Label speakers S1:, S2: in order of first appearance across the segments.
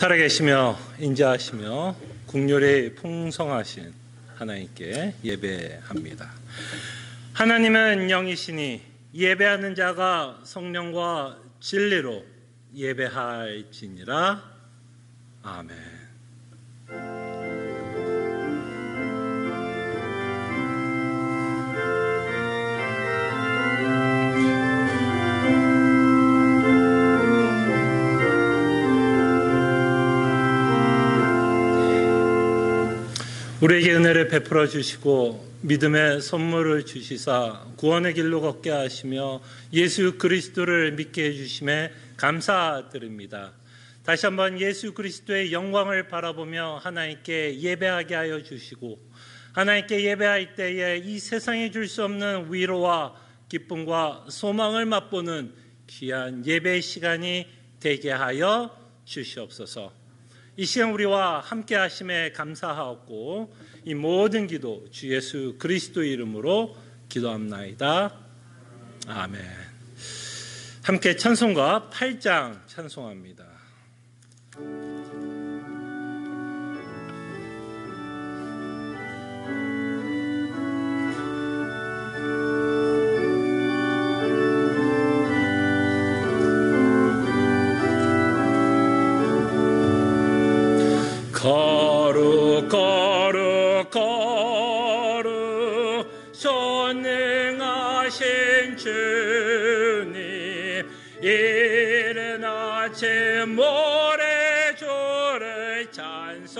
S1: 살아계시며 인자하시며 국률이 풍성하신 하나님께 예배합니다. 하나님은 영이시니 예배하는 자가 성령과 진리로 예배할지니라. 아멘. 우리에게 은혜를 베풀어 주시고 믿음의 선물을 주시사 구원의 길로 걷게 하시며 예수 그리스도를 믿게 해주심에 감사드립니다. 다시 한번 예수 그리스도의 영광을 바라보며 하나님께 예배하게 하여 주시고 하나님께 예배할 때에 이 세상에 줄 수 없는 위로와 기쁨과 소망을 맛보는 귀한 예배의 시간이 되게 하여 주시옵소서. 이 시간 우리와 함께 하심에 감사하옵고 이 모든 기도 주 예수 그리스도 이름으로 기도합나이다. 아멘. 함께 찬송가 8장 찬송합니다. 거룩 거룩 거룩 전능하신 주님 이른 아침 모래 주를 찬송합니다.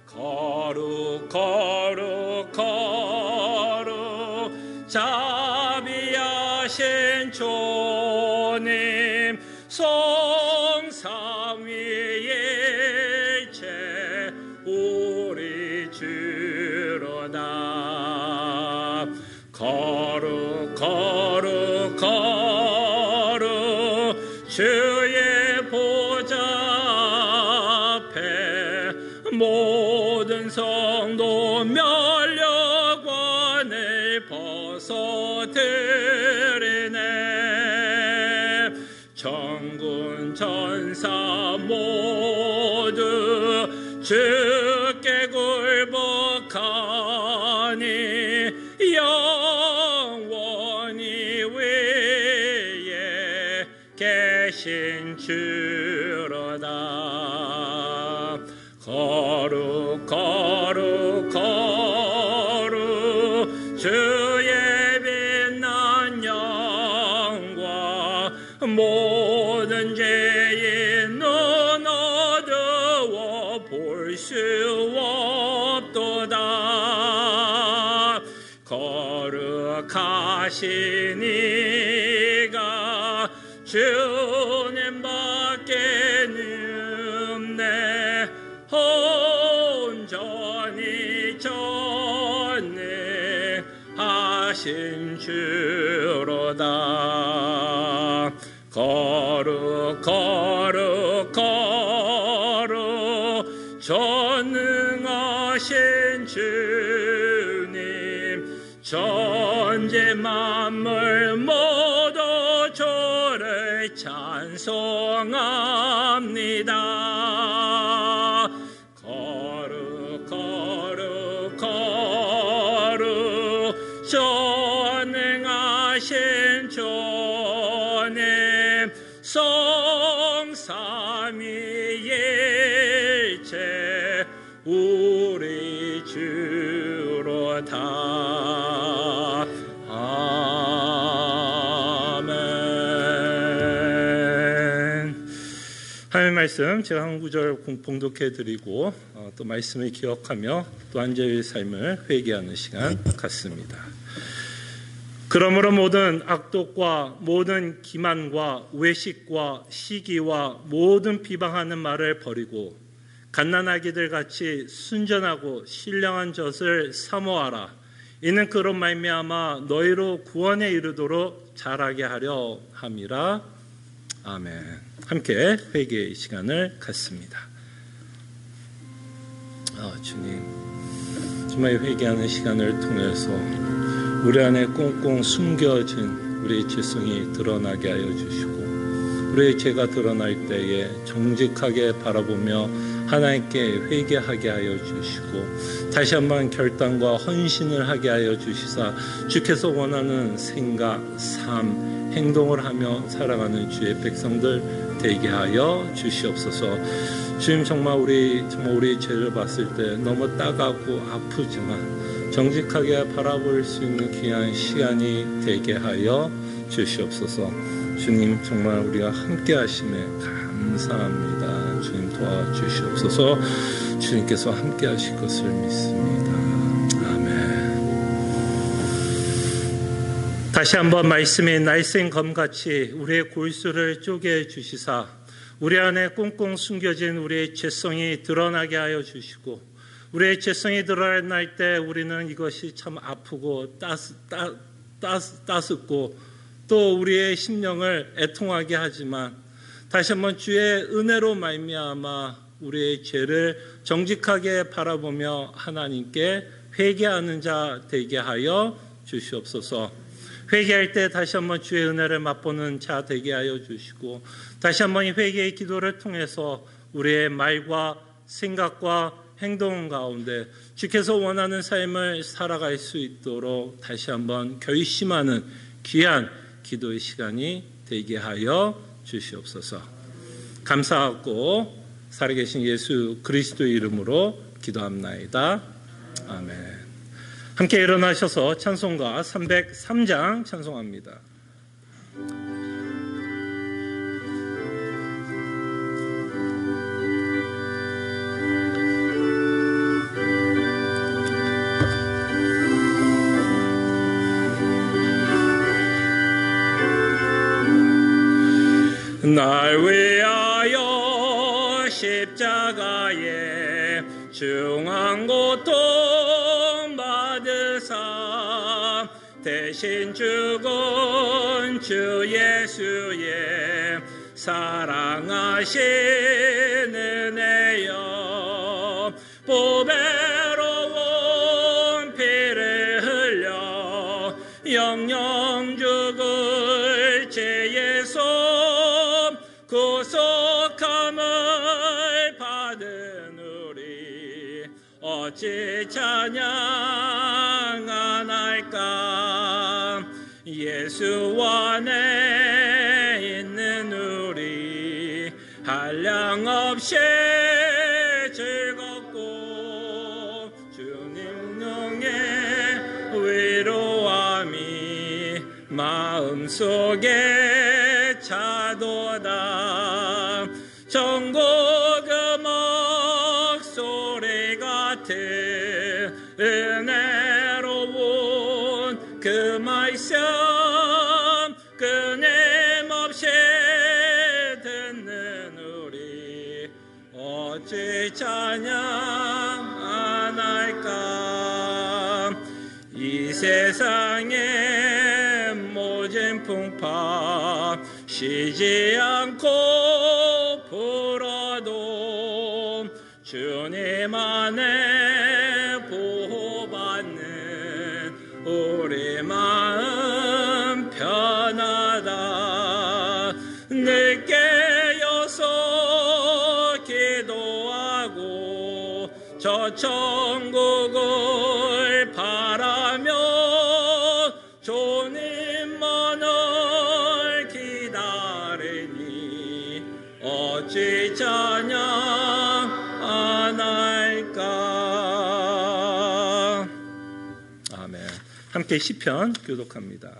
S1: 거룩 거룩 거룩 자비하신 주님 성삼 위에 일체 우리 주로다. 거룩 거룩 거룩 주의 보좌 앞에 모든 성도 면류관을 벗어드리네. 천군 천사 모두 주께 굴복하니 영원히 위에 계신 주로다. 거룩 거룩 거룩 주의 빛난 영광 모든 죄인 눈 어두워 볼 수 없도다. 거룩하신 이가 주님밖에 없네. 온전히 전능하신 주로다. 거룩 거룩 거룩 전능하신 주님 천지 만물 모두 주를 찬송합니다. 거룩 거룩 거룩 전능하신 주님 성삼위일체 우리 주로다. 아멘. 하나님의 말씀 제가 한 구절 봉독해드리고 또 말씀을 기억하며 또 한자의 삶을 회개하는 시간 갖습니다. 그러므로 모든 악독과 모든 기만과 외식과 시기와 모든 비방하는 말을 버리고 갓난아기들 같이 순전하고 신령한 젖을 사모하라. 이는 그런 말미암아 너희로 구원에 이르도록 자라게 하려 함이라. 아멘. 함께 회개의 시간을 갖습니다. 주님, 정말 회개하는 시간을 통해서 우리 안에 꽁꽁 숨겨진 우리의 죄성이 드러나게 하여 주시고 우리의 죄가 드러날 때에 정직하게 바라보며 하나님께 회개하게 하여 주시고 다시 한번 결단과 헌신을 하게 하여 주시사 주께서 원하는 생각, 삶, 행동을 하며 살아가는 주의 백성들 되게 하여 주시옵소서. 주님, 정말 우리의 죄를 봤을 때 너무 따가고 아프지만 정직하게 바라볼 수 있는 귀한 시간이 되게 하여 주시옵소서. 주님, 정말 우리가 함께 하심에 감사합니다. 주님, 도와주시옵소서. 주님께서 함께 하실 것을 믿습니다. 아멘. 다시 한번 말씀이 날쌘 검같이 우리의 골수를 쪼개 주시사 우리 안에 꽁꽁 숨겨진 우리의 죄성이 드러나게 하여 주시고, 우리의 죄성이 드러날 때 우리는 이것이 참 아프고 따숩고 또 우리의 심령을 애통하게 하지만 다시 한번 주의 은혜로 말미암아 우리의 죄를 정직하게 바라보며 하나님께 회개하는 자 되게 하여 주시옵소서. 회개할 때 다시 한번 주의 은혜를 맛보는 자 되게 하여 주시고, 다시 한번 이 회개의 기도를 통해서 우리의 말과 생각과 행동 가운데 주께서 원하는 삶을 살아갈 수 있도록 다시 한번 결심하는 귀한 기도의 시간이 되게 하여 주시옵소서. 감사하고 살아계신 예수 그리스도의 이름으로 기도합나이다. 아멘. 함께 일어나셔서 찬송가 303장 찬송합니다. 날 위하여 십자가에 중한 고통 받으사 대신 죽은 주 예수의 사랑하신 은혜여, 보배로운 피를 흘려 영영 죽을 죄의 손 구속함을 받은 우리 어찌 찬양 안 할까. 예수 안에 있는 우리 한량없이 즐겁고 주님 능에 위로함이 마음속에 차도다. 전국 음악 소리 같은 은혜로운 그 말씀 끊임없이 듣는 우리 어찌 찬양 안 할까. 이 세상의 모진 풍파 쉬지 않고 불어도 주님 안에 보호받는 우리 마음 편하다. 늘 깨어서 기도하고 저 천국을 바라며 주님만을 기다리니 어찌 찬양 안 할까. 아멘. 함께 시편 교독합니다.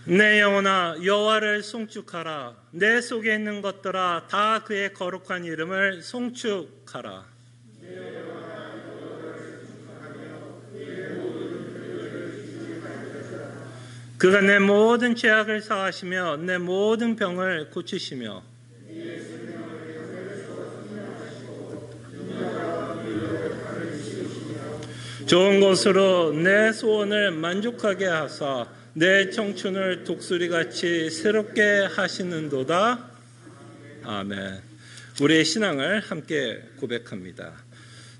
S1: 내 영혼아 여호와를 송축하라. 내 속에 있는 것들아 다 그의 거룩한 이름을 송축하라. 그가 내 모든 죄악을 사하시며 내 모든 병을 고치시며 좋은 것으로 내 소원을 만족하게 하사 내 청춘을 독수리같이 새롭게 하시는도다. 아멘. 우리의 신앙을 함께 고백합니다.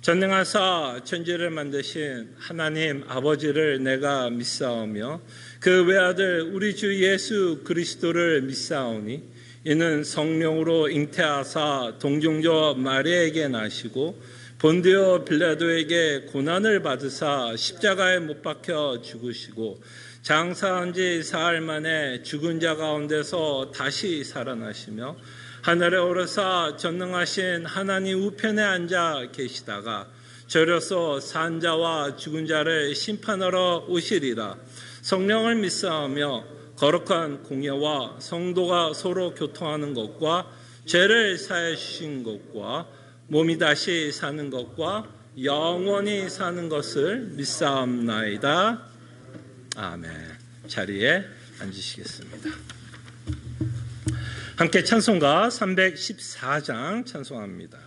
S1: 전능하사 천지를 만드신 하나님 아버지를 내가 믿사오며 그 외아들 우리 주 예수 그리스도를 믿사오니 이는 성령으로 잉태하사 동정녀 마리아에게 나시고 본디오 빌라도에게 고난을 받으사 십자가에 못 박혀 죽으시고 장사한 지 사흘 만에 죽은 자 가운데서 다시 살아나시며 하늘에 오르사 전능하신 하나님 우편에 앉아 계시다가 저려서 산 자와 죽은 자를 심판하러 오시리라. 성령을 믿사오며 거룩한 공예와 성도가 서로 교통하는 것과 죄를 사해 주신 것과 몸이 다시 사는 것과 영원히 사는 것을 믿사옵나이다. 아멘. 자리에 앉으시겠습니다. 함께 찬송가 314장 찬송합니다.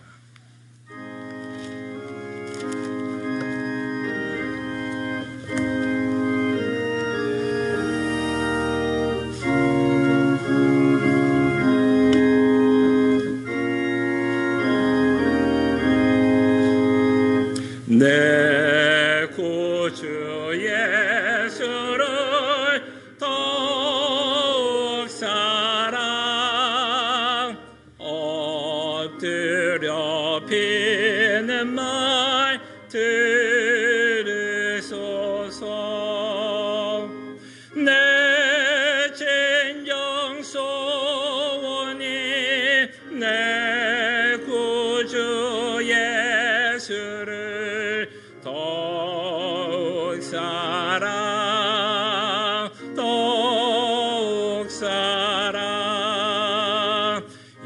S1: 내 구주 예수를 더욱 사랑 엎드려 비는 말 들으소서. 내 진정 소원이 내 구주 예수를 더욱 사랑 더욱 사랑.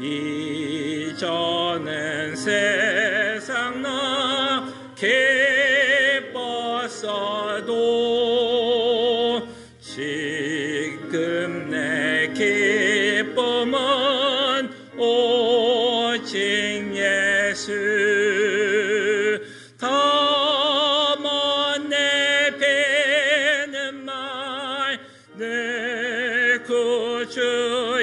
S1: 이전엔 세상 나 기뻤어도 지금 내 기쁨은 오직 예수. 더 먼 내 배는 말 내 구주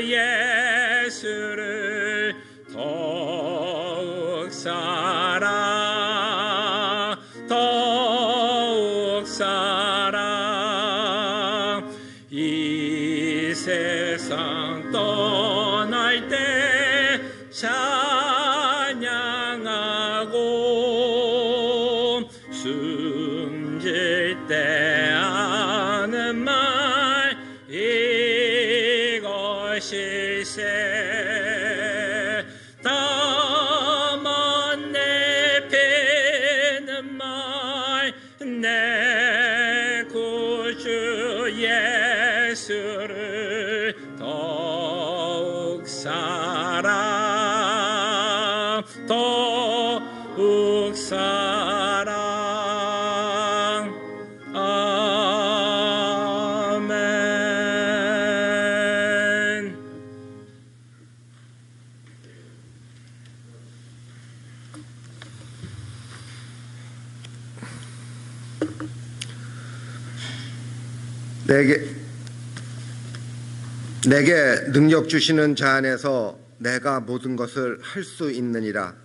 S1: 예수를 더욱 사랑 더욱 사랑. 이 세상 떠날 때 찬양하고 숨질 때 하는 말 이것일세. 다만 내 배는 말 내 구주 예수를 더욱 사랑 더욱 사랑. 아멘.
S2: 내게 능력 주시는 자 안에서 내가 모든 것을 할 수 있느니라.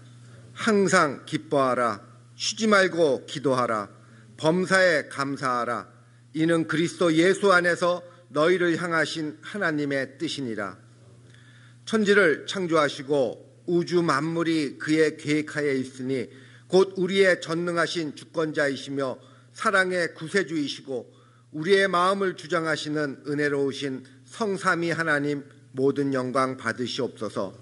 S2: 항상 기뻐하라. 쉬지 말고 기도하라. 범사에 감사하라. 이는 그리스도 예수 안에서 너희를 향하신 하나님의 뜻이니라. 천지를 창조하시고 우주 만물이 그의 계획하에 있으니 곧 우리의 전능하신 주권자이시며 사랑의 구세주이시고 우리의 마음을 주장하시는 은혜로우신 성삼위 하나님 모든 영광 받으시옵소서.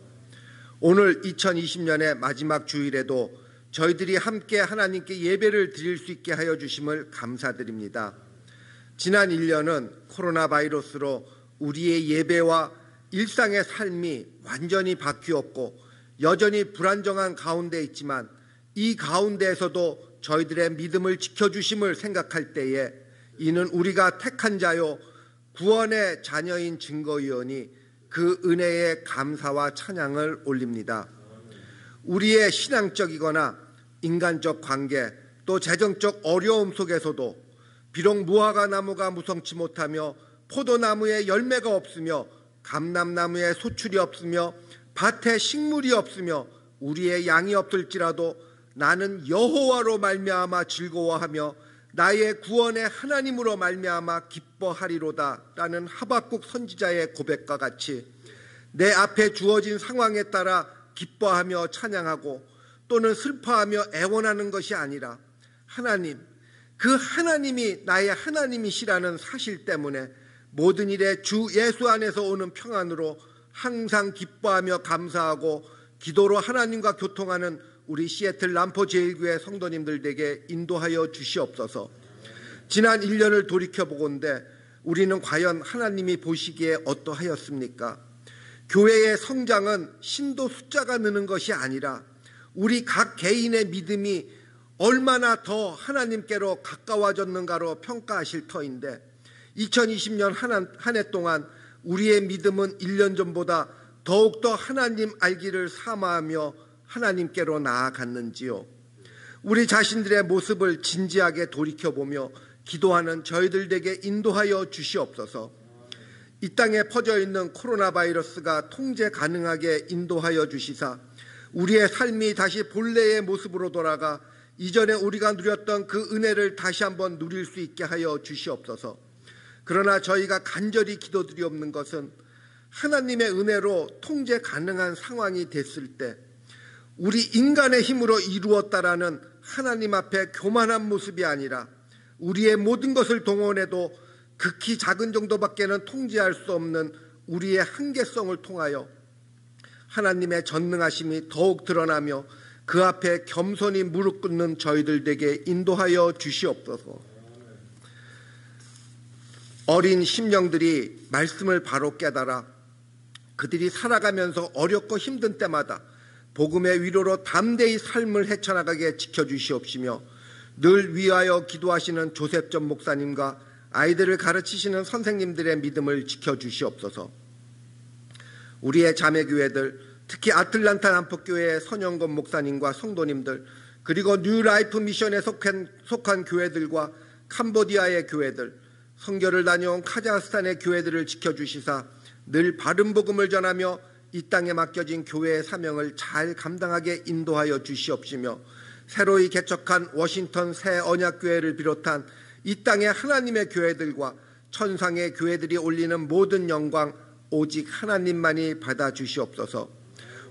S2: 오늘 2020년의 마지막 주일에도 저희들이 함께 하나님께 예배를 드릴 수 있게 하여 주심을 감사드립니다. 지난 1년은 코로나 바이러스로 우리의 예배와 일상의 삶이 완전히 바뀌었고 여전히 불안정한 가운데 있지만 이 가운데에서도 저희들의 믿음을 지켜주심을 생각할 때에 이는 우리가 택한 자요 구원의 자녀인 증거위원이 그 은혜에 감사와 찬양을 올립니다. 우리의 신앙적이거나 인간적 관계 또 재정적 어려움 속에서도 비록 무화과 나무가 무성치 못하며 포도나무에 열매가 없으며 감람나무에 소출이 없으며 밭에 식물이 없으며 우리의 양이 없을지라도 나는 여호와로 말미암아 즐거워하며 나의 구원의 하나님으로 말미암아 기뻐하리로다 라는 하박국 선지자의 고백과 같이 내 앞에 주어진 상황에 따라 기뻐하며 찬양하고 또는 슬퍼하며 애원하는 것이 아니라 하나님, 그 하나님이 나의 하나님이시라는 사실 때문에 모든 일에 주 예수 안에서 오는 평안으로 항상 기뻐하며 감사하고 기도로 하나님과 교통하는 우리 시애틀 람포 제1교회 성도님들에게 인도하여 주시옵소서. 지난 1년을 돌이켜보건대 우리는 과연 하나님이 보시기에 어떠하였습니까? 교회의 성장은 신도 숫자가 느는 것이 아니라 우리 각 개인의 믿음이 얼마나 더 하나님께로 가까워졌는가로 평가하실 터인데 2020년 한 해 동안 우리의 믿음은 1년 전보다 더욱더 하나님 알기를 사모하며 하나님께로 나아갔는지요? 우리 자신들의 모습을 진지하게 돌이켜보며 기도하는 저희들에게 인도하여 주시옵소서. 이 땅에 퍼져 있는 코로나 바이러스가 통제 가능하게 인도하여 주시사 우리의 삶이 다시 본래의 모습으로 돌아가 이전에 우리가 누렸던 그 은혜를 다시 한번 누릴 수 있게 하여 주시옵소서. 그러나 저희가 간절히 기도드리옵는 것은 하나님의 은혜로 통제 가능한 상황이 됐을 때 우리 인간의 힘으로 이루었다라는 하나님 앞에 교만한 모습이 아니라 우리의 모든 것을 동원해도 극히 작은 정도밖에는 통제할 수 없는 우리의 한계성을 통하여 하나님의 전능하심이 더욱 드러나며 그 앞에 겸손히 무릎 꿇는 저희들에게 인도하여 주시옵소서. 어린 심령들이 말씀을 바로 깨달아 그들이 살아가면서 어렵고 힘든 때마다 복음의 위로로 담대히 삶을 헤쳐나가게 지켜주시옵시며 늘 위하여 기도하시는 조셉 전 목사님과 아이들을 가르치시는 선생님들의 믿음을 지켜주시옵소서. 우리의 자매교회들, 특히 아틀란타 남북교회의 선영건 목사님과 성도님들, 그리고 뉴라이프 미션에 속한 교회들과 캄보디아의 교회들, 선교를 다녀온 카자흐스탄의 교회들을 지켜주시사 늘 바른 복음을 전하며 이 땅에 맡겨진 교회의 사명을 잘 감당하게 인도하여 주시옵시며 새로이 개척한 워싱턴 새 언약교회를 비롯한 이 땅의 하나님의 교회들과 천상의 교회들이 올리는 모든 영광 오직 하나님만이 받아주시옵소서.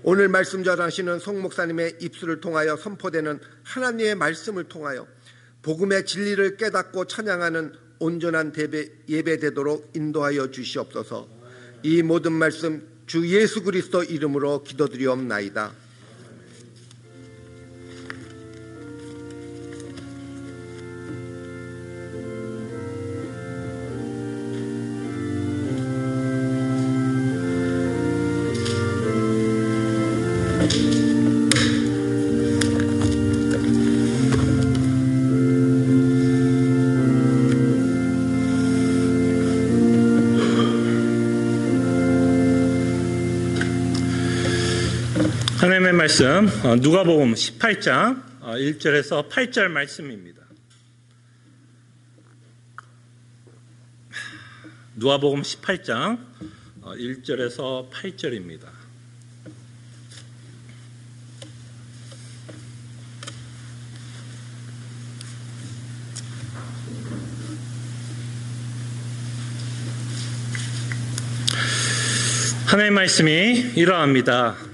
S2: 오늘 말씀 전하시는 송 목사님의 입술을 통하여 선포되는 하나님의 말씀을 통하여 복음의 진리를 깨닫고 찬양하는 온전한 예배되도록 인도하여 주시옵소서. 이 모든 말씀 주 예수 그리스도 이름으로 기도드리옵나이다.
S1: 하나님의 말씀 누가복음 18장 1절에서 8절 말씀입니다. 누가복음 18장 1절에서 8절입니다. 하나님의 말씀이 이러합니다.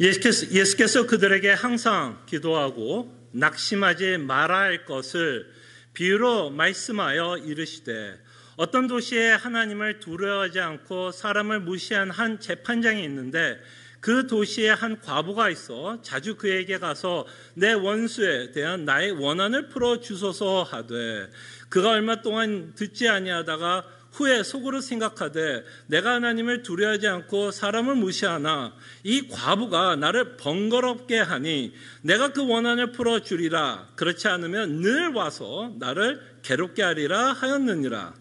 S1: 예수께서 그들에게 항상 기도하고 낙심하지 말아야 할 것을 비유로 말씀하여 이르시되 어떤 도시에 하나님을 두려워하지 않고 사람을 무시한 한 재판장이 있는데 그 도시에 한 과부가 있어 자주 그에게 가서 내 원수에 대한 나의 원한을 풀어주소서 하되 그가 얼마 동안 듣지 아니하다가 후에 속으로 생각하되 내가 하나님을 두려워하지 않고 사람을 무시하나 이 과부가 나를 번거롭게 하니 내가 그 원한을 풀어주리라. 그렇지 않으면 늘 와서 나를 괴롭게 하리라 하였느니라.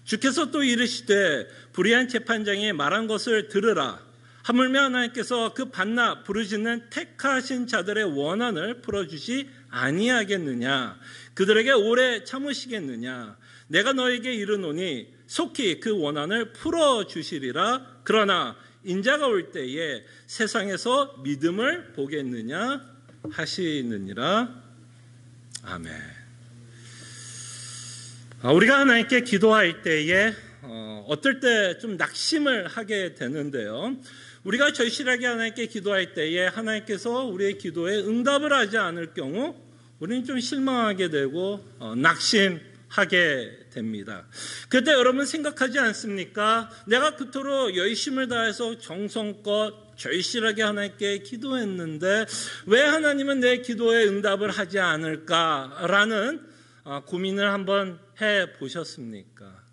S1: 주께서 또 이르시되 불의한 재판장이 말한 것을 들으라. 하물며 하나님께서 그 반나 부르짖는 택하신 자들의 원한을 풀어주시 아니하겠느냐. 그들에게 오래 참으시겠느냐. 내가 너에게 이르노니 속히 그 원한을 풀어주시리라. 그러나 인자가 올 때에 세상에서 믿음을 보겠느냐 하시느니라. 아멘. 우리가 하나님께 기도할 때에 어떨 때 좀 낙심을 하게 되는데요. 우리가 절실하게 하나님께 기도할 때에 하나님께서 우리의 기도에 응답을 하지 않을 경우 우리는 좀 실망하게 되고 낙심하게 됩니다. 그때 여러분 생각하지 않습니까? 내가 그토록 열심을 다해서 정성껏 절실하게 하나님께 기도했는데 왜 하나님은 내 기도에 응답을 하지 않을까라는 고민을 한번 해보셨습니까?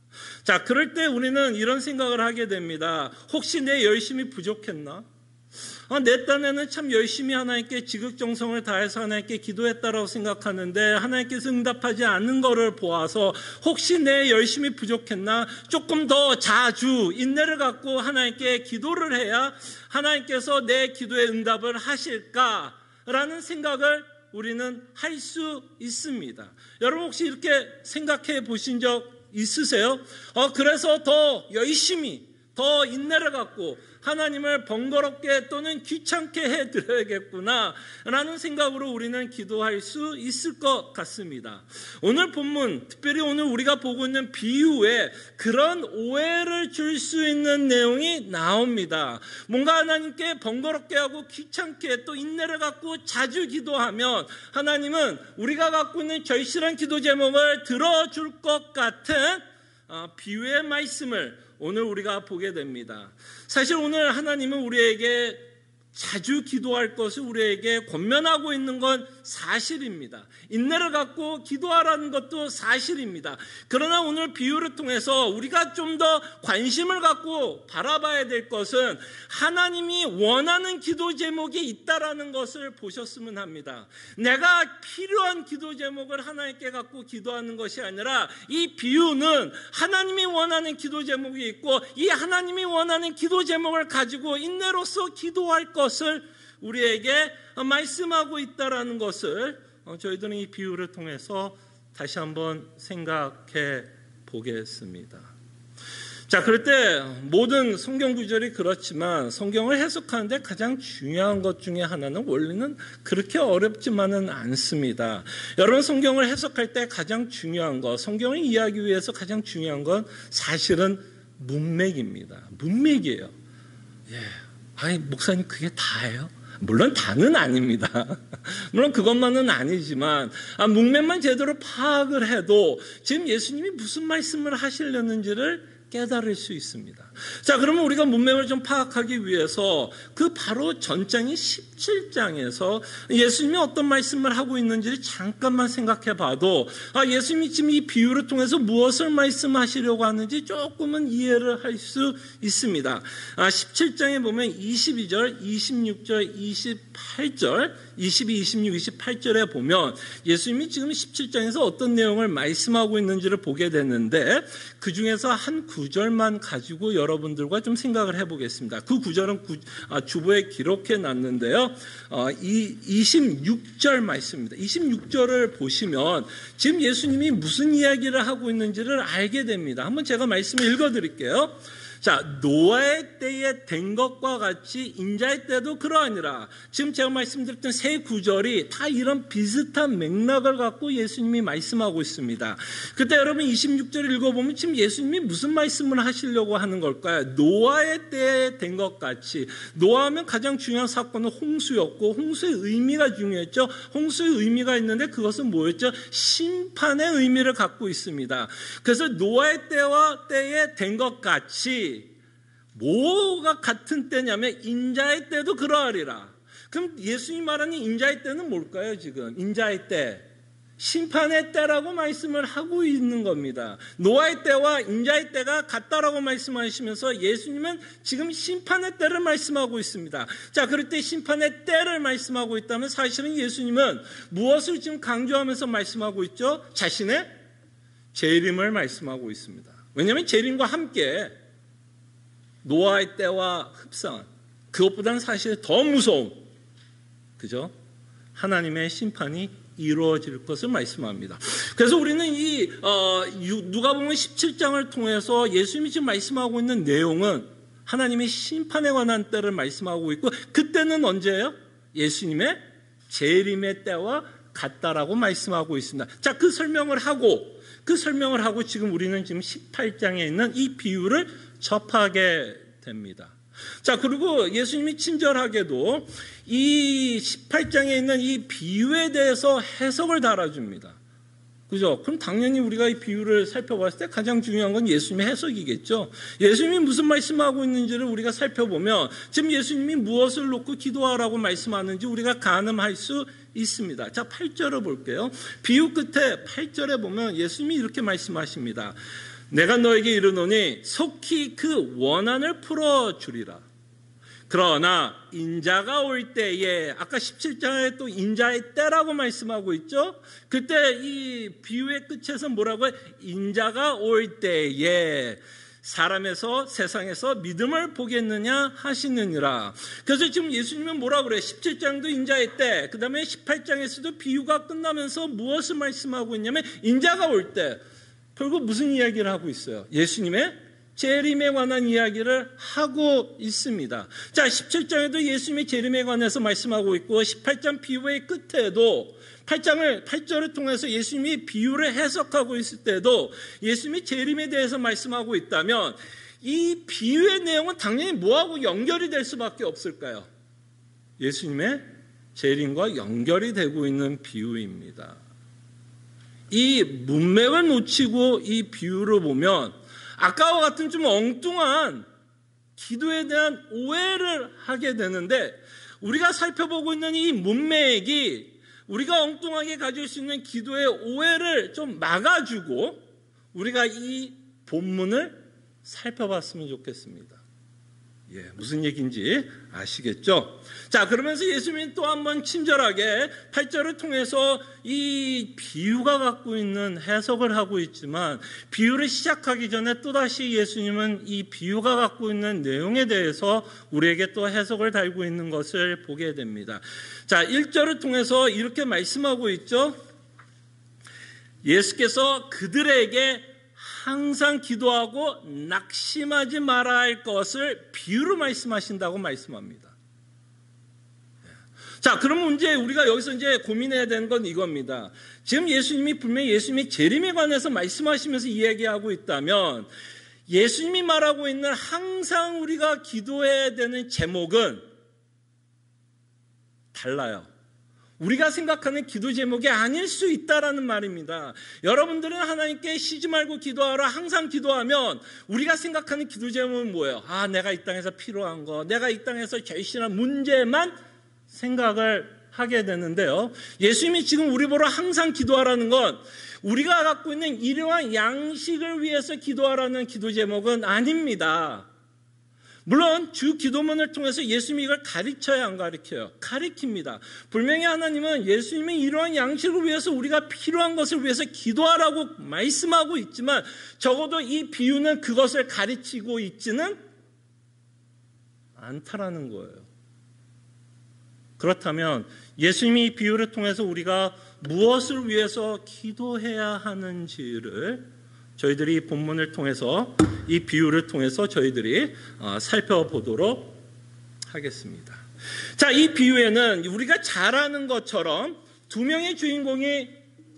S1: 자, 그럴 때 우리는 이런 생각을 하게 됩니다. 혹시 내 열심이 부족했나? 내 딴에는 참 열심히 하나님께 지극정성을 다해서 하나님께 기도했다라고 생각하는데 하나님께서 응답하지 않는 것을 보아서 혹시 내 열심이 부족했나? 조금 더 자주 인내를 갖고 하나님께 기도를 해야 하나님께서 내 기도에 응답을 하실까라는 생각을 우리는 할 수 있습니다. 여러분 혹시 이렇게 생각해 보신 적 있으세요? 그래서 더 열심히, 더 인내를 갖고 하나님을 번거롭게 또는 귀찮게 해드려야겠구나 라는 생각으로 우리는 기도할 수 있을 것 같습니다. 오늘 본문, 특별히 오늘 우리가 보고 있는 비유에 그런 오해를 줄 수 있는 내용이 나옵니다. 뭔가 하나님께 번거롭게 하고 귀찮게 또 인내를 갖고 자주 기도하면 하나님은 우리가 갖고 있는 절실한 기도 제목을 들어줄 것 같은 비유의 말씀을 오늘 우리가 보게 됩니다. 사실 오늘 하나님은 우리에게 자주 기도할 것을 우리에게 권면하고 있는 건 사실입니다. 인내를 갖고 기도하라는 것도 사실입니다. 그러나 오늘 비유를 통해서 우리가 좀 더 관심을 갖고 바라봐야 될 것은 하나님이 원하는 기도 제목이 있다라는 것을 보셨으면 합니다. 내가 필요한 기도 제목을 하나님께 갖고 기도하는 것이 아니라 이 비유는 하나님이 원하는 기도 제목이 있고 이 하나님이 원하는 기도 제목을 가지고 인내로서 기도할 것을 우리에게 말씀하고 있다라는 것을 저희들은 이 비유를 통해서 다시 한번 생각해 보겠습니다. 자, 그럴 때 모든 성경 구절이 그렇지만 성경을 해석하는데 가장 중요한 것 중에 하나는 원리는 그렇게 어렵지만은 않습니다. 여러분 성경을 해석할 때 가장 중요한 것, 성경을 이해하기 위해서 가장 중요한 건 사실은 문맥입니다. 문맥이에요. 아니 목사님 그게 다예요? 물론 다는 아닙니다. 물론 그것만은 아니지만 문맥만 제대로 파악을 해도 지금 예수님이 무슨 말씀을 하시려는지를 깨달을 수 있습니다. 자, 그러면 우리가 문맥을 좀 파악하기 위해서 그 바로 전장인 17장에서 예수님이 어떤 말씀을 하고 있는지를 잠깐만 생각해 봐도 예수님이 지금 이 비유를 통해서 무엇을 말씀하시려고 하는지 조금은 이해를 할 수 있습니다. 17장에 보면 22절, 26절, 28절, 22, 26, 28절에 보면 예수님이 지금 17장에서 어떤 내용을 말씀하고 있는지를 보게 되는데 그 중에서 한 구절만 가지고 여러분들과 좀 생각을 해보겠습니다. 그 구절은 주보에 기록해 놨는데요. 26절 말씀입니다. 26절을 보시면 지금 예수님이 무슨 이야기를 하고 있는지를 알게 됩니다. 한번 제가 말씀을 읽어드릴게요. 자, 노아의 때에 된 것과 같이 인자의 때도 그러하니라. 지금 제가 말씀드렸던 세 구절이 다 이런 비슷한 맥락을 갖고 예수님이 말씀하고 있습니다. 그때 여러분 26절 읽어보면 지금 예수님이 무슨 말씀을 하시려고 하는 걸까요? 노아의 때에 된 것 같이. 노아하면 가장 중요한 사건은 홍수였고 홍수의 의미가 중요했죠. 홍수의 의미가 있는데 그것은 뭐였죠? 심판의 의미를 갖고 있습니다. 그래서 노아의 때에 된 것 같이 뭐가 같은 때냐면 인자의 때도 그러하리라. 그럼 예수님 말하는 인자의 때는 뭘까요? 지금 인자의 때, 심판의 때라고 말씀을 하고 있는 겁니다. 노아의 때와 인자의 때가 같다라고 말씀하시면서 예수님은 지금 심판의 때를 말씀하고 있습니다. 자, 그럴 때 심판의 때를 말씀하고 있다면 사실은 예수님은 무엇을 지금 강조하면서 말씀하고 있죠? 자신의 재림을 말씀하고 있습니다. 왜냐하면 재림과 함께 노아의 때와 흡사한, 그것보다는 사실 더 무서운, 그죠? 하나님의 심판이 이루어질 것을 말씀합니다. 그래서 우리는 이 누가복음 17장을 통해서 예수님이 지금 말씀하고 있는 내용은 하나님의 심판에 관한 때를 말씀하고 있고, 그때는 언제예요? 예수님의 재림의 때와 같다라고 말씀하고 있습니다. 자, 그 설명을 하고 지금 우리는 지금 18장에 있는 이 비유를 접하게 됩니다. 자, 그리고 예수님이 친절하게도 이 18장에 있는 이 비유에 대해서 해석을 달아줍니다. 그죠? 그럼 당연히 우리가 이 비유를 살펴봤을 때 가장 중요한 건 예수님의 해석이겠죠. 예수님이 무슨 말씀하고 있는지를 우리가 살펴보면 지금 예수님이 무엇을 놓고 기도하라고 말씀하는지 우리가 가늠할 수 있습니다. 자, 8절을 볼게요. 비유 끝에 8절에 보면 예수님이 이렇게 말씀하십니다. 내가 너에게 이르노니 속히 그 원한을 풀어주리라. 그러나 인자가 올 때에, 아까 17장에 또 인자의 때라고 말씀하고 있죠. 그때 이 비유의 끝에서 뭐라고 해? 인자가 올 때에 사람에서 세상에서 믿음을 보겠느냐 하시느니라. 그래서 지금 예수님은 뭐라고 그래요? 17장도 인자의 때, 그 다음에 18장에서도 비유가 끝나면서 무엇을 말씀하고 있냐면 인자가 올 때. 결국 무슨 이야기를 하고 있어요? 예수님의 재림에 관한 이야기를 하고 있습니다. 자, 17장에도 예수님의 재림에 관해서 말씀하고 있고 18장 비유의 끝에도 8절을 통해서 예수님이 비유를 해석하고 있을 때도 예수님이 재림에 대해서 말씀하고 있다면 이 비유의 내용은 당연히 뭐하고 연결이 될 수밖에 없을까요? 예수님의 재림과 연결이 되고 있는 비유입니다. 이 문맥을 놓치고 이 비유를 보면 아까와 같은 좀 엉뚱한 기도에 대한 오해를 하게 되는데 우리가 살펴보고 있는 이 문맥이 우리가 엉뚱하게 가질 수 있는 기도의 오해를 좀 막아주고 우리가 이 본문을 살펴봤으면 좋겠습니다. 예, 무슨 얘기인지 아시겠죠? 자, 그러면서 예수님이 또 한 번 친절하게 8절을 통해서 이 비유가 갖고 있는 해석을 하고 있지만 비유를 시작하기 전에 또다시 예수님은 이 비유가 갖고 있는 내용에 대해서 우리에게 또 해석을 달고 있는 것을 보게 됩니다. 자, 1절을 통해서 이렇게 말씀하고 있죠. 예수께서 그들에게 항상 기도하고 낙심하지 말아야 할 것을 비유로 말씀하신다고 말씀합니다. 자, 그러면 이제 우리가 여기서 이제 고민해야 되는 건 이겁니다. 지금 예수님이 분명히 예수님이 재림에 관해서 말씀하시면서 이야기하고 있다면 예수님이 말하고 있는 항상 우리가 기도해야 되는 제목은 달라요. 우리가 생각하는 기도 제목이 아닐 수 있다라는 말입니다. 여러분들은 하나님께 쉬지 말고 기도하라 항상 기도하면 우리가 생각하는 기도 제목은 뭐예요? 아, 내가 이 땅에서 필요한 거, 내가 이 땅에서 절실한 문제만 생각을 하게 되는데요. 예수님이 지금 우리 보러 항상 기도하라는 건 우리가 갖고 있는 이러한 양식을 위해서 기도하라는 기도 제목은 아닙니다. 물론 주 기도문을 통해서 예수님이 이걸 가르쳐야 안 가르쳐요? 가르칩니다. 분명히 하나님은 예수님의 이러한 양식을 위해서 우리가 필요한 것을 위해서 기도하라고 말씀하고 있지만 적어도 이 비유는 그것을 가르치고 있지는 않다라는 거예요. 그렇다면 예수님이 이 비유를 통해서 우리가 무엇을 위해서 기도해야 하는지를 저희들이 이 본문을 통해서 이 비유를 통해서 저희들이 살펴보도록 하겠습니다. 자, 이 비유에는 우리가 잘 아는 것처럼 두 명의 주인공이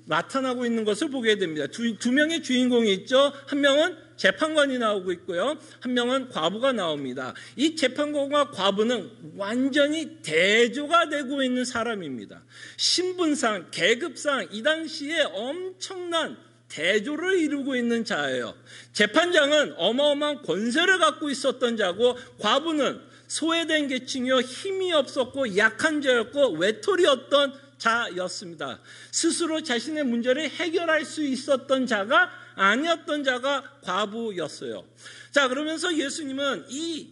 S1: 나타나고 있는 것을 보게 됩니다. 두 명의 주인공이 있죠. 한 명은 재판관이 나오고 있고요. 한 명은 과부가 나옵니다. 이 재판관과 과부는 완전히 대조가 되고 있는 사람입니다. 신분상, 계급상 이 당시에 엄청난 대조를 이루고 있는 자예요. 재판장은 어마어마한 권세를 갖고 있었던 자고 과부는 소외된 계층이요 힘이 없었고 약한 자였고 외톨이였던 자였습니다. 스스로 자신의 문제를 해결할 수 있었던 자가 아니었던 자가 과부였어요. 자, 그러면서 예수님은 이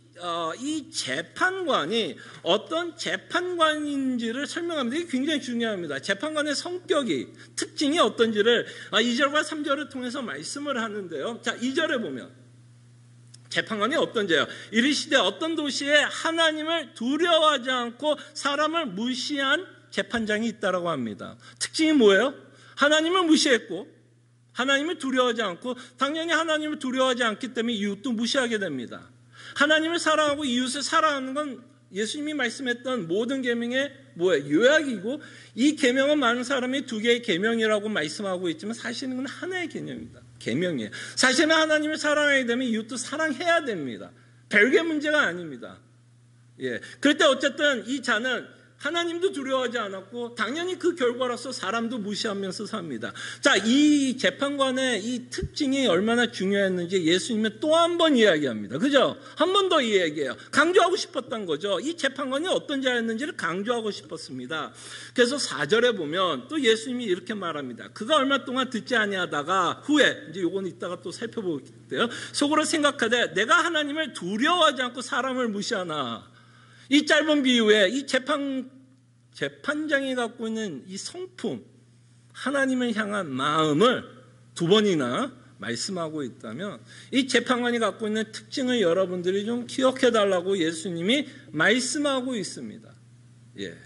S1: 재판관이 어떤 재판관인지를 설명합니다. 이게 굉장히 중요합니다. 재판관의 성격이, 특징이 어떤지를 2절과 3절을 통해서 말씀을 하는데요. 자, 2절에 보면 재판관이 어떤 자예요? 이르시되 어떤 도시에 하나님을 두려워하지 않고 사람을 무시한 재판장이 있다라고 합니다. 특징이 뭐예요? 하나님을 무시했고 하나님을 두려워하지 않고, 당연히 하나님을 두려워하지 않기 때문에 이웃도 무시하게 됩니다. 하나님을 사랑하고 이웃을 사랑하는 건 예수님이 말씀했던 모든 계명의 뭐예요? 요약이고, 이 계명은 많은 사람이 두 개의 계명이라고 말씀하고 있지만 사실은 그건 하나의 개념입니다. 계명이에요. 사실은 하나님을 사랑하게 되면 이웃도 사랑해야 됩니다. 별개 문제가 아닙니다. 예. 그럴 때 어쨌든 이 자는 하나님도 두려워하지 않았고 당연히 그 결과로서 사람도 무시하면서 삽니다. 자, 이 재판관의 이 특징이 얼마나 중요했는지 예수님은 또 한 번 이야기합니다. 그죠? 한 번 더 이야기해요. 강조하고 싶었던 거죠. 이 재판관이 어떤 자였는지를 강조하고 싶었습니다. 그래서 4절에 보면 또 예수님이 이렇게 말합니다. 그가 얼마 동안 듣지 아니하다가 후에, 이제 요건 이따가 또 살펴보겠대요. 속으로 생각하되 내가 하나님을 두려워하지 않고 사람을 무시하나. 이 짧은 비유에 이 재판장이 갖고 있는 이 성품, 하나님을 향한 마음을 두 번이나 말씀하고 있다면 이 재판관이 갖고 있는 특징을 여러분들이 좀 기억해 달라고 예수님이 말씀하고 있습니다. 예. 네.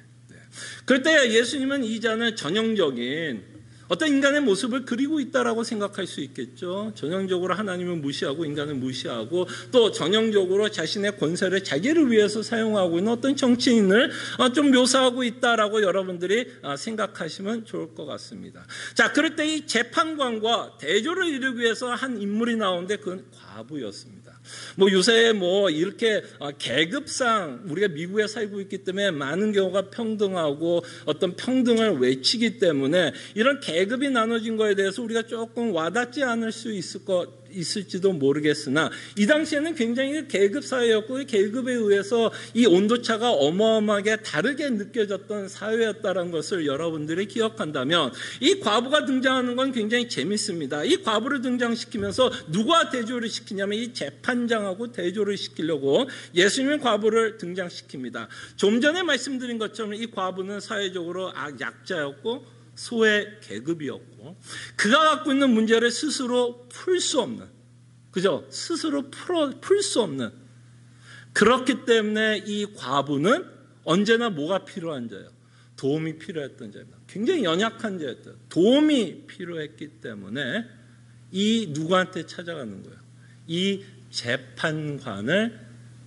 S1: 그럴 때 예수님은 이 자는 전형적인 어떤 인간의 모습을 그리고 있다라고 생각할 수 있겠죠. 전형적으로 하나님을 무시하고 인간을 무시하고 또 전형적으로 자신의 권세를 자기를 위해서 사용하고 있는 어떤 정치인을 좀 묘사하고 있다라고 여러분들이 생각하시면 좋을 것 같습니다. 자, 그럴 때 이 재판관과 대조를 이루기 위해서 한 인물이 나오는데 그건 과부였습니다. 뭐 요새 뭐 이렇게 계급상 우리가 미국에 살고 있기 때문에 많은 경우가 평등하고 어떤 평등을 외치기 때문에 이런 계급이 나눠진 거에 대해서 우리가 조금 와닿지 않을 수 있을지도 모르겠으나 이 당시에는 굉장히 계급 사회였고 계급에 의해서 이 온도차가 어마어마하게 다르게 느껴졌던 사회였다는 것을 여러분들이 기억한다면 이 과부가 등장하는 건 굉장히 재밌습니다. 이 과부를 등장시키면서 누가 대조를 시키냐면 이 재판장하고 대조를 시키려고 예수님은 과부를 등장시킵니다. 좀 전에 말씀드린 것처럼 이 과부는 사회적으로 약자였고 소외 계급이었고 그가 갖고 있는 문제를 스스로 풀 수 없는, 그죠? 스스로 풀 수 없는, 그렇기 때문에 이 과부는 언제나 뭐가 필요한 자예요? 도움이 필요했던 자입니다. 굉장히 연약한 자였어요. 도움이 필요했기 때문에 이 누구한테 찾아가는 거예요? 이 재판관을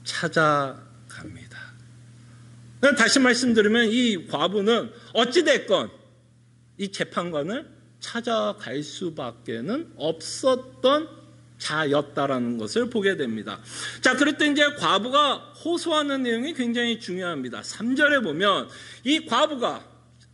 S1: 찾아갑니다. 다시 말씀드리면 이 과부는 어찌됐건 이 재판관을 찾아갈 수밖에는 없었던 자였다라는 것을 보게 됩니다. 자, 그럴 때 이제 과부가 호소하는 내용이 굉장히 중요합니다. 3절에 보면 이 과부가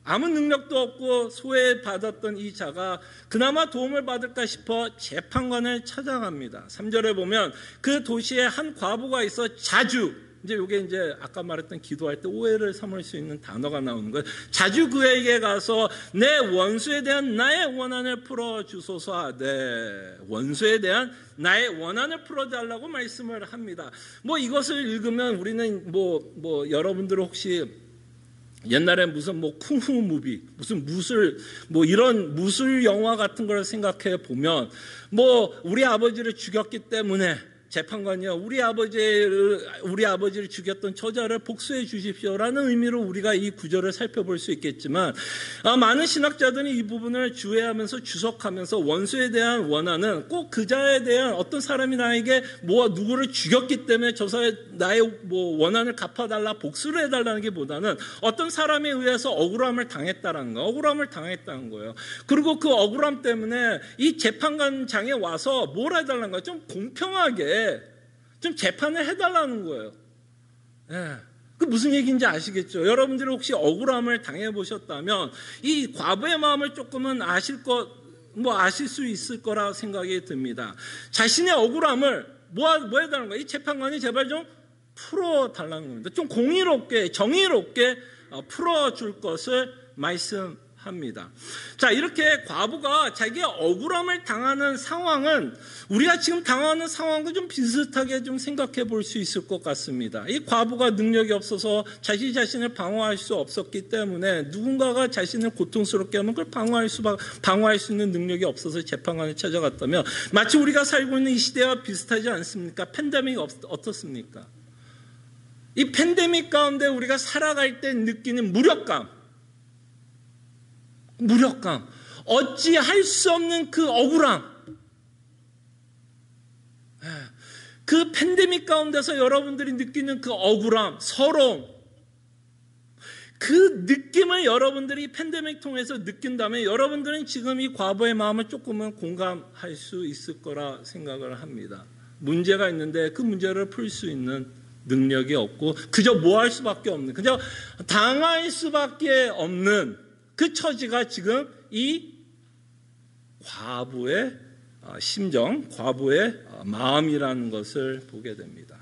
S1: 아무 능력도 없고 소외받았던 이 자가 그나마 도움을 받을까 싶어 재판관을 찾아갑니다. 3절에 보면 그 도시에 한 과부가 있어 자주, 이제 이게 이제 아까 말했던 기도할 때 오해를 삼을 수 있는 단어가 나오는 거예요. 자주 그에게 가서 내 원수에 대한 나의 원한을 풀어주소서. 네, 원수에 대한 나의 원한을 풀어달라고 말씀을 합니다. 뭐 이것을 읽으면 우리는 뭐 여러분들 혹시 옛날에 무슨 뭐 쿵후 무비, 무슨 무술, 뭐 이런 무술 영화 같은 걸 생각해 보면 뭐 우리 아버지를 죽였기 때문에 재판관이요, 우리 아버지를 죽였던 저자를 복수해 주십시오라는 의미로 우리가 이 구절을 살펴볼 수 있겠지만 많은 신학자들이 이 부분을 주의하면서 주석하면서 원수에 대한 원한은 꼭 그 자에 대한 어떤 사람이 나에게 누구를 죽였기 때문에 저 사람의 나의 원한을 갚아달라, 복수를 해달라는 게 보다는 어떤 사람에 의해서 억울함을 당했다는 거예요. 그리고 그 억울함 때문에 이 재판관장에 와서 뭘 해달라는 거예요? 좀 공평하게 좀 재판을 해달라는 거예요. 예. 그 무슨 얘기인지 아시겠죠? 여러분들이 혹시 억울함을 당해보셨다면 이 과부의 마음을 조금은 아실 수 있을 거라 생각이 듭니다. 자신의 억울함을 뭐 해달라는 거예요? 이 재판관이 제발 좀 풀어달라는 겁니다. 좀 공의롭게, 정의롭게 풀어줄 것을 말씀합니다. 자, 이렇게 과부가 자기의 억울함을 당하는 상황은 우리가 지금 당하는 상황과 좀 비슷하게 좀 생각해 볼 수 있을 것 같습니다. 이 과부가 능력이 없어서 자신을 방어할 수 없었기 때문에 누군가가 자신을 고통스럽게 하면 그걸 방어할 수 있는 능력이 없어서 재판관을 찾아갔다면 마치 우리가 살고 있는 이 시대와 비슷하지 않습니까? 팬데믹이 어떻습니까? 이 팬데믹 가운데 우리가 살아갈 때 느끼는 무력감, 어찌할 수 없는 그 억울함, 그 팬데믹 가운데서 여러분들이 느끼는 그 억울함, 서러움, 그 느낌을 여러분들이 팬데믹 통해서 느낀다면 여러분들은 지금 이 과부의 마음을 조금은 공감할 수 있을 거라 생각을 합니다. 문제가 있는데 그 문제를 풀 수 있는 능력이 없고 그저 뭐 할 수밖에 없는, 그저 당할 수밖에 없는 그 처지가 지금 이 과부의 심정, 과부의 마음이라는 것을 보게 됩니다.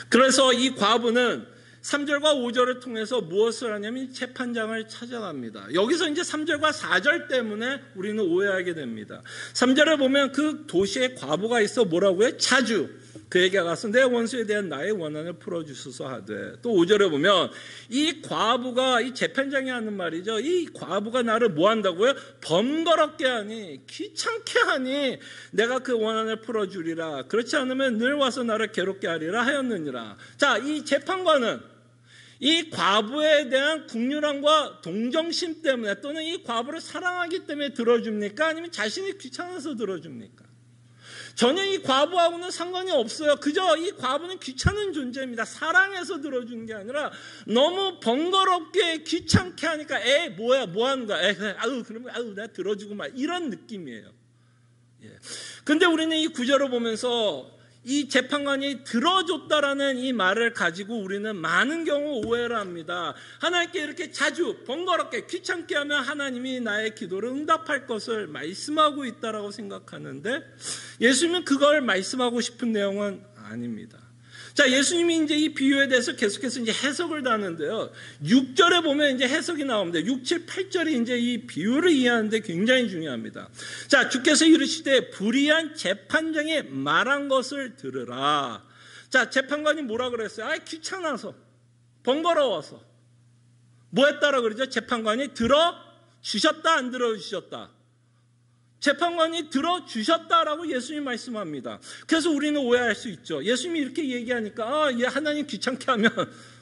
S1: 그래서 이 과부는 3절과 5절을 통해서 무엇을 하냐면 재판장을 찾아갑니다. 여기서 이제 3절과 4절 때문에 우리는 오해하게 됩니다. 3절에 보면 그 도시에 과부가 있어 뭐라고요? 자주 그에게 가서 내 원수에 대한 나의 원한을 풀어주소서 하되, 또 5절에 보면 이 과부가, 이 재판장이 하는 말이죠. 이 과부가 나를 뭐 한다고요? 번거롭게 하니, 귀찮게 하니 내가 그 원한을 풀어주리라. 그렇지 않으면 늘 와서 나를 괴롭게 하리라 하였느니라. 자, 이 재판관은 이 과부에 대한 긍휼함과 동정심 때문에, 또는 이 과부를 사랑하기 때문에 들어줍니까? 아니면 자신이 귀찮아서 들어줍니까? 전혀 이 과부하고는 상관이 없어요. 그저 이 과부는 귀찮은 존재입니다. 사랑해서 들어주는 게 아니라 너무 번거롭게 귀찮게 하니까 뭐야, 뭐 하는 거야? 그래, 그러면 내가 들어주고 말, 이런 느낌이에요. 근데 우리는 이 구절을 보면서 이 재판관이 들어줬다라는 이 말을 가지고 우리는 많은 경우 오해를 합니다. 하나님께 이렇게 자주 번거롭게 귀찮게 하면 하나님이 나의 기도를 응답할 것을 말씀하고 있다라고 생각하는데, 예수님은 그걸 말씀하고 싶은 내용은 아닙니다. 자, 예수님이 이제 이 비유에 대해서 계속해서 이제 해석을 다하는데요. 6절에 보면 이제 해석이 나옵니다. 6, 7, 8절이 이제 이 비유를 이해하는데 굉장히 중요합니다. 자, 주께서 이르시되 불의한 재판장이 말한 것을 들으라. 자, 재판관이 뭐라 그랬어요? 귀찮아서, 번거로워서. 뭐 했다라 그러죠? 재판관이 들어주셨다, 안 들어주셨다? 재판관이 들어주셨다라고 예수님이 말씀합니다. 그래서 우리는 오해할 수 있죠. 예수님이 이렇게 얘기하니까 하나님 귀찮게 하면,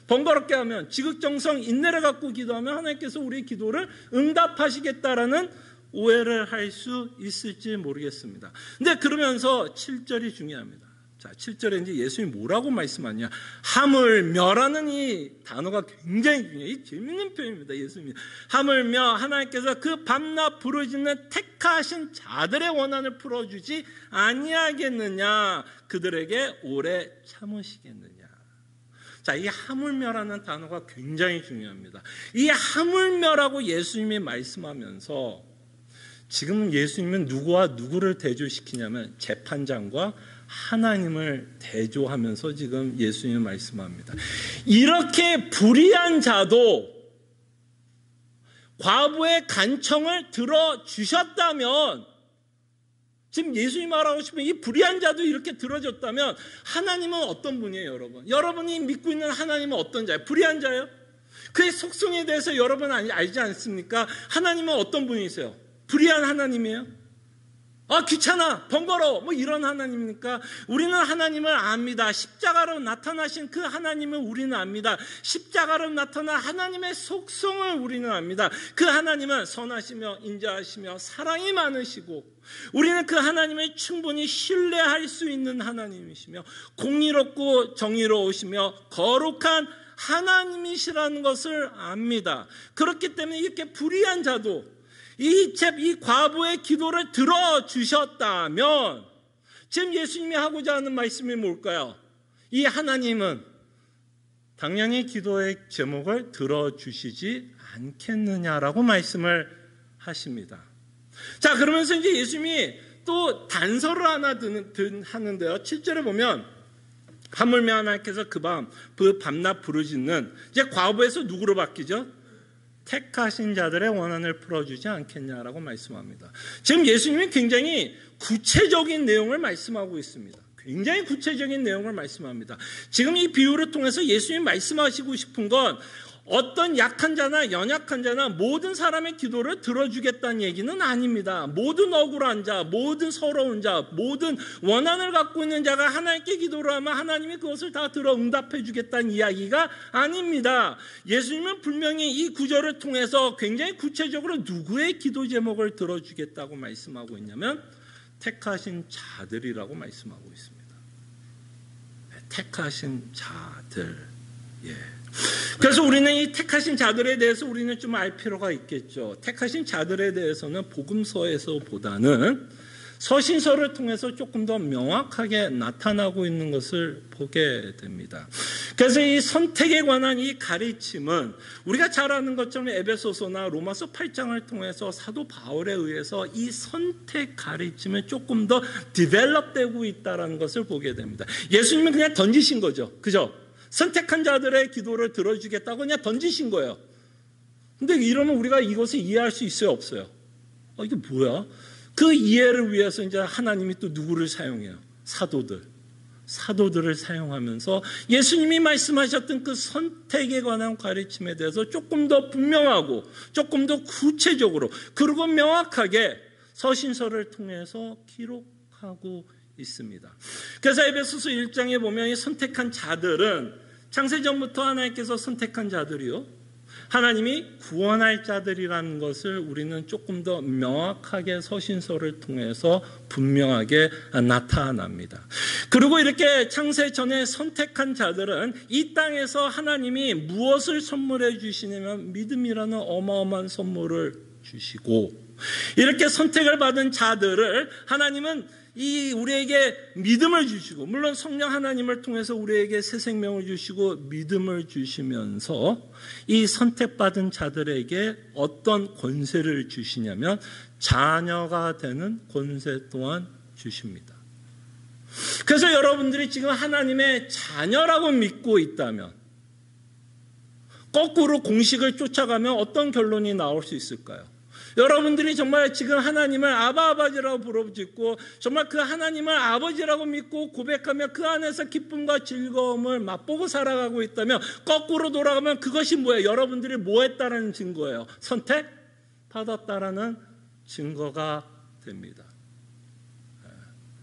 S1: 번거롭게 하면, 지극정성 인내를 갖고 기도하면 하나님께서 우리의 기도를 응답하시겠다라는 오해를 할 수 있을지 모르겠습니다. 근데 그러면서 7절이 중요합니다. 자, 7절에 이제 예수님이 뭐라고 말씀하냐? 하물며라는 이 단어가 굉장히 중요해요. 재밌는 표현입니다. 예수님이 하물며 하나님께서 그 밤낮 부르짖는 택하신 자들의 원한을 풀어주지 아니하겠느냐? 그들에게 오래 참으시겠느냐? 자, 이 하물며라는 단어가 굉장히 중요합니다. 이 하물며라고 예수님이 말씀하면서 지금 예수님은 누구와 누구를 대조시키냐면 재판장과 하나님을 대조하면서 지금 예수님이 말씀합니다. 이렇게 불의한 자도 과부의 간청을 들어주셨다면, 지금 예수님이 말하고 싶은 이 불의한 자도 이렇게 들어줬다면 하나님은 어떤 분이에요, 여러분? 여러분이 믿고 있는 하나님은 어떤 자예요? 불의한 자예요? 그의 속성에 대해서 여러분 알지 않습니까? 하나님은 어떤 분이세요? 불의한 하나님이에요? 귀찮아, 번거로워, 뭐 이런 하나님입니까? 우리는 하나님을 압니다. 십자가로 나타나신 그 하나님을 우리는 압니다. 십자가로 나타난 하나님의 속성을 우리는 압니다. 그 하나님은 선하시며 인자하시며 사랑이 많으시고, 우리는 그 하나님을 충분히 신뢰할 수 있는 하나님이시며 공의롭고 정의로우시며 거룩한 하나님이시라는 것을 압니다. 그렇기 때문에 이렇게 불의한 자도 이 과부의 기도를 들어주셨다면, 지금 예수님이 하고자 하는 말씀이 뭘까요? 이 하나님은 당연히 기도의 제목을 들어주시지 않겠느냐라고 말씀을 하십니다. 자, 그러면서 이제 예수님이 또 단서를 하나 하는데요. 7절에 보면 하물며 하나님께서 그 밤낮 부르짖는, 이제 과부에서 누구로 바뀌죠? 택하신 자들의 원한을 풀어주지 않겠냐라고 말씀합니다. 지금 예수님이 굉장히 구체적인 내용을 말씀하고 있습니다. 굉장히 구체적인 내용을 말씀합니다. 지금 이 비유를 통해서 예수님이 말씀하시고 싶은 건 어떤 약한 자나 연약한 자나 모든 사람의 기도를 들어주겠다는 얘기는 아닙니다. 모든 억울한 자, 모든 서러운 자, 모든 원한을 갖고 있는 자가 하나님께 기도를 하면 하나님이 그것을 다 들어 응답해 주겠다는 이야기가 아닙니다. 예수님은 분명히 이 구절을 통해서 굉장히 구체적으로 누구의 기도 제목을 들어주겠다고 말씀하고 있냐면 택하신 자들이라고 말씀하고 있습니다. 택하신 자들. 예. 그래서 우리는 이 택하신 자들에 대해서 우리는 좀 알 필요가 있겠죠. 택하신 자들에 대해서는 복음서에서보다는 서신서를 통해서 조금 더 명확하게 나타나고 있는 것을 보게 됩니다. 그래서 이 선택에 관한 이 가르침은 우리가 잘 아는 것처럼 에베소서나 로마서 8장을 통해서 사도 바울에 의해서 이 선택 가르침은 조금 더 디벨롭되고 있다는 것을 보게 됩니다. 예수님은 그냥 던지신 거죠. 그죠? 선택한 자들의 기도를 들어주겠다고 그냥 던지신 거예요. 근데 이러면 우리가 이것을 이해할 수 있어요? 없어요? 이게 뭐야? 그 이해를 위해서 이제 하나님이 또 누구를 사용해요? 사도들을 사용하면서 예수님이 말씀하셨던 그 선택에 관한 가르침에 대해서 조금 더 분명하고 조금 더 구체적으로 그리고 명확하게 서신서를 통해서 기록하고 있습니다. 그래서 에베소서 1장에 보면 이 선택한 자들은 창세전부터 하나님께서 선택한 자들이요, 하나님이 구원할 자들이라는 것을 우리는 조금 더 명확하게 서신서를 통해서 분명하게 나타납니다. 그리고 이렇게 창세 전에 선택한 자들은 이 땅에서 하나님이 무엇을 선물해 주시냐면 믿음이라는 어마어마한 선물을 주시고, 이렇게 선택을 받은 자들을 하나님은 우리에게 믿음을 주시고, 물론 성령 하나님을 통해서 우리에게 새 생명을 주시고 믿음을 주시면서 이 선택받은 자들에게 어떤 권세를 주시냐면 자녀가 되는 권세 또한 주십니다. 그래서 여러분들이 지금 하나님의 자녀라고 믿고 있다면 거꾸로 공식을 쫓아가면 어떤 결론이 나올 수 있을까요? 여러분들이 정말 지금 하나님을 아바아버지라고 부르짖고 정말 그 하나님을 아버지라고 믿고 고백하며 그 안에서 기쁨과 즐거움을 맛보고 살아가고 있다면 거꾸로 돌아가면 그것이 뭐예요? 여러분들이 뭐 했다는 증거예요? 선택받았다라는 증거가 됩니다.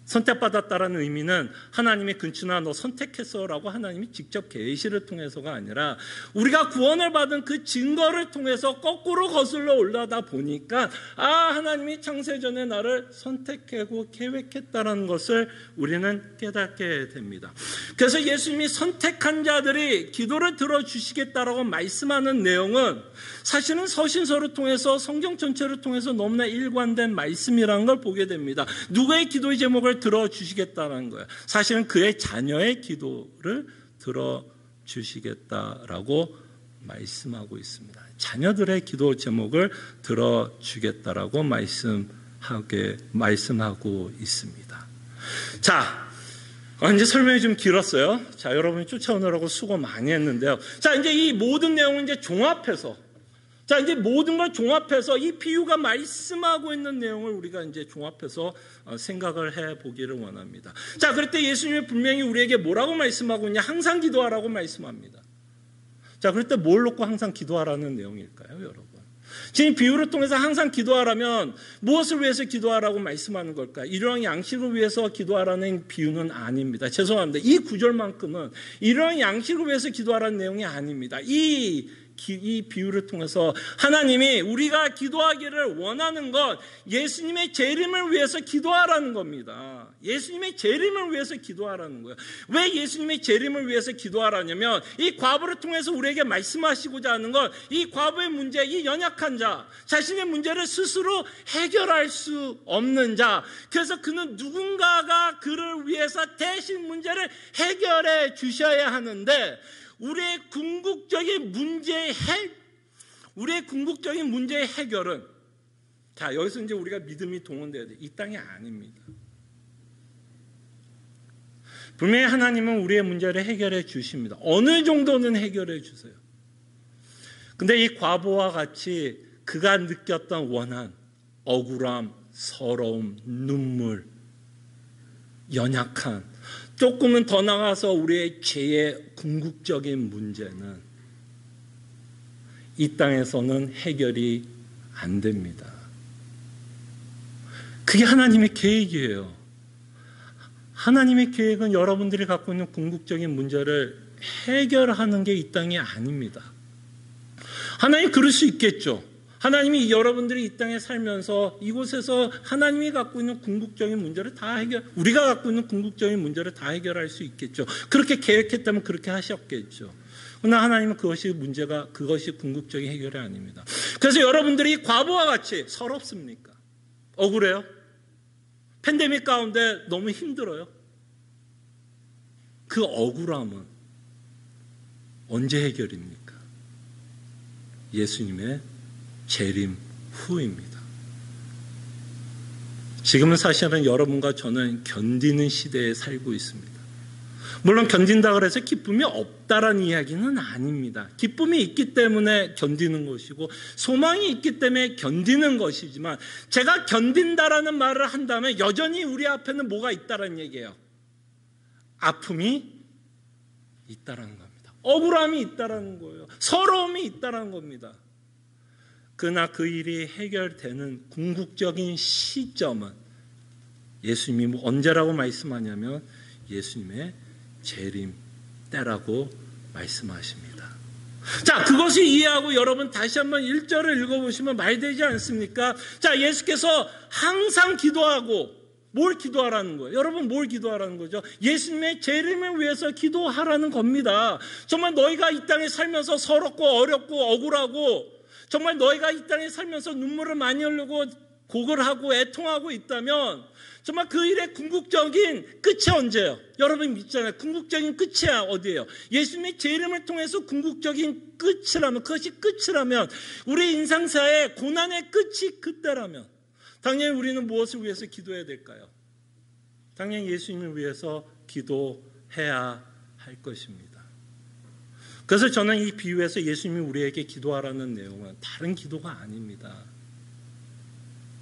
S1: 선택받았다라는 의미는 하나님의 근친아 너 선택했어라고 하나님이 직접 계시를 통해서가 아니라 우리가 구원을 받은 그 증거를 통해서 거꾸로 거슬러 올라다 보니까 하나님이 창세전에 나를 선택하고 계획했다는 것을 우리는 깨닫게 됩니다. 그래서 예수님이 선택한 자들이 기도를 들어주시겠다라고 말씀하는 내용은 사실은 서신서를 통해서 성경 전체를 통해서 너무나 일관된 말씀이라는 걸 보게 됩니다. 누구의 기도의 제목을 들어주시겠다는 거예요? 사실은 그의 자녀의 기도를 들어주시겠다라고 말씀하고 있습니다. 자녀들의 기도 제목을 들어주겠다라고 말씀하고 있습니다. 자, 이제 설명이 좀 길었어요. 자, 여러분이 쫓아오느라고 수고 많이 했는데요. 자, 이제 이 모든 내용을 이제 종합해서 이제 모든 걸 종합해서 이 비유가 말씀하고 있는 내용을 우리가 이제 종합해서 생각을 해 보기를 원합니다. 자, 그럴 때 예수님이 분명히 우리에게 뭐라고 말씀하고 있냐? 항상 기도하라고 말씀합니다. 자, 그럴 때 뭘 놓고 항상 기도하라는 내용일까요, 여러분? 지금 비유를 통해서 항상 기도하라면 무엇을 위해서 기도하라고 말씀하는 걸까요? 일용할 양식을 위해서 기도하라는 비유는 아닙니다. 죄송합니다. 이 구절만큼은 일용할 양식을 위해서 기도하라는 내용이 아닙니다. 이 비유를 통해서 하나님이 우리가 기도하기를 원하는 것, 예수님의 재림을 위해서 기도하라는 겁니다. 예수님의 재림을 위해서 기도하라는 거예요. 왜 예수님의 재림을 위해서 기도하라냐면 이 과부를 통해서 우리에게 말씀하시고자 하는 건 이 과부의 문제, 이 연약한 자, 자신의 문제를 스스로 해결할 수 없는 자, 그래서 그는 누군가가 그를 위해서 대신 문제를 해결해 주셔야 하는데 우리의 궁극적인 문제의 해결은, 자, 여기서 이제 우리가 믿음이 동원돼야 돼. 이 땅이 아닙니다. 분명히 하나님은 우리의 문제를 해결해 주십니다. 어느 정도는 해결해 주세요. 근데 이 과부와 같이 그가 느꼈던 원한, 억울함, 서러움, 눈물, 연약한, 조금은 더 나가서 우리의 죄의 궁극적인 문제는 이 땅에서는 해결이 안 됩니다. 그게 하나님의 계획이에요. 하나님의 계획은 여러분들이 갖고 있는 궁극적인 문제를 해결하는 게 이 땅이 아닙니다. 하나님 그럴 수 있겠죠. 하나님이 여러분들이 이 땅에 살면서 이곳에서 하나님이 갖고 있는 궁극적인 문제를 우리가 갖고 있는 궁극적인 문제를 다 해결할 수 있겠죠. 그렇게 계획했다면 그렇게 하셨겠죠. 그러나 하나님은 그것이 궁극적인 해결이 아닙니다. 그래서 여러분들이 과부와 같이 서럽습니까? 억울해요? 팬데믹 가운데 너무 힘들어요? 그 억울함은 언제 해결입니까? 예수님의 재림 후입니다. 지금은 사실은 여러분과 저는 견디는 시대에 살고 있습니다. 물론 견딘다 그래서 기쁨이 없다라는 이야기는 아닙니다. 기쁨이 있기 때문에 견디는 것이고 소망이 있기 때문에 견디는 것이지만 제가 견딘다라는 말을 한다면 여전히 우리 앞에는 뭐가 있다라는 얘기예요. 아픔이 있다라는 겁니다. 억울함이 있다라는 거예요. 서러움이 있다라는 겁니다. 그러나 그 일이 해결되는 궁극적인 시점은 예수님이 언제라고 말씀하냐면 예수님의 재림 때라고 말씀하십니다. 자, 그것을 이해하고 여러분 다시 한번 1절을 읽어보시면 말되지 않습니까? 자, 예수께서 항상 기도하고 뭘 기도하라는 거예요? 여러분 뭘 기도하라는 거죠? 예수님의 재림을 위해서 기도하라는 겁니다. 정말 너희가 이 땅에 살면서 서럽고 어렵고 억울하고 정말 너희가 이 땅에 살면서 눈물을 많이 흘리고 고글하고 애통하고 있다면 정말 그 일의 궁극적인 끝이 언제예요? 여러분 믿잖아요. 궁극적인 끝이 어디예요? 예수님의 재림을 통해서 궁극적인 끝이라면, 그것이 끝이라면, 우리 인생사의 고난의 끝이 그때라면 당연히 우리는 무엇을 위해서 기도해야 될까요? 당연히 예수님을 위해서 기도해야 할 것입니다. 그래서 저는 이 비유에서 예수님이 우리에게 기도하라는 내용은 다른 기도가 아닙니다.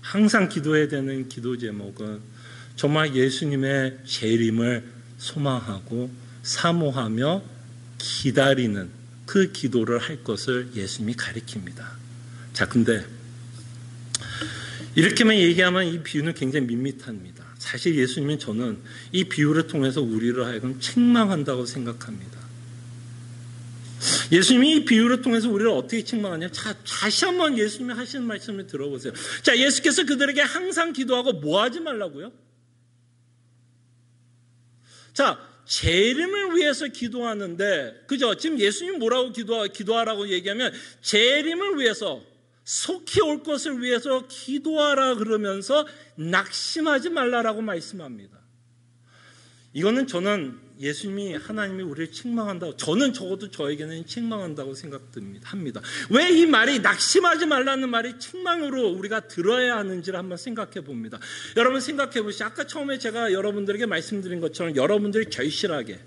S1: 항상 기도해야 되는 기도 제목은 정말 예수님의 재림을 소망하고 사모하며 기다리는 그 기도를 할 것을 예수님이 가리킵니다. 자, 근데 이렇게만 얘기하면 이 비유는 굉장히 밋밋합니다. 사실 예수님은 저는 이 비유를 통해서 우리를 하여금 책망한다고 생각합니다. 예수님이 이 비유를 통해서 우리를 어떻게 책망하냐? 자, 다시 한번 예수님이 하시는 말씀을 들어보세요. 자, 예수께서 그들에게 항상 기도하고 뭐 하지 말라고요? 자, 재림을 위해서 기도하는데, 그죠? 지금 예수님 뭐라고 기도하라고 얘기하면 재림을 위해서, 속히 올 것을 위해서 기도하라 그러면서 낙심하지 말라라고 말씀합니다. 이거는 저는 예수님이 하나님이 우리를 책망한다고, 저는 적어도 저에게는 책망한다고 생각합니다. 왜 이 말이 낙심하지 말라는 말이 책망으로 우리가 들어야 하는지를 한번 생각해 봅니다. 여러분 생각해 보시죠. 아까 처음에 제가 여러분들에게 말씀드린 것처럼 여러분들이 절실하게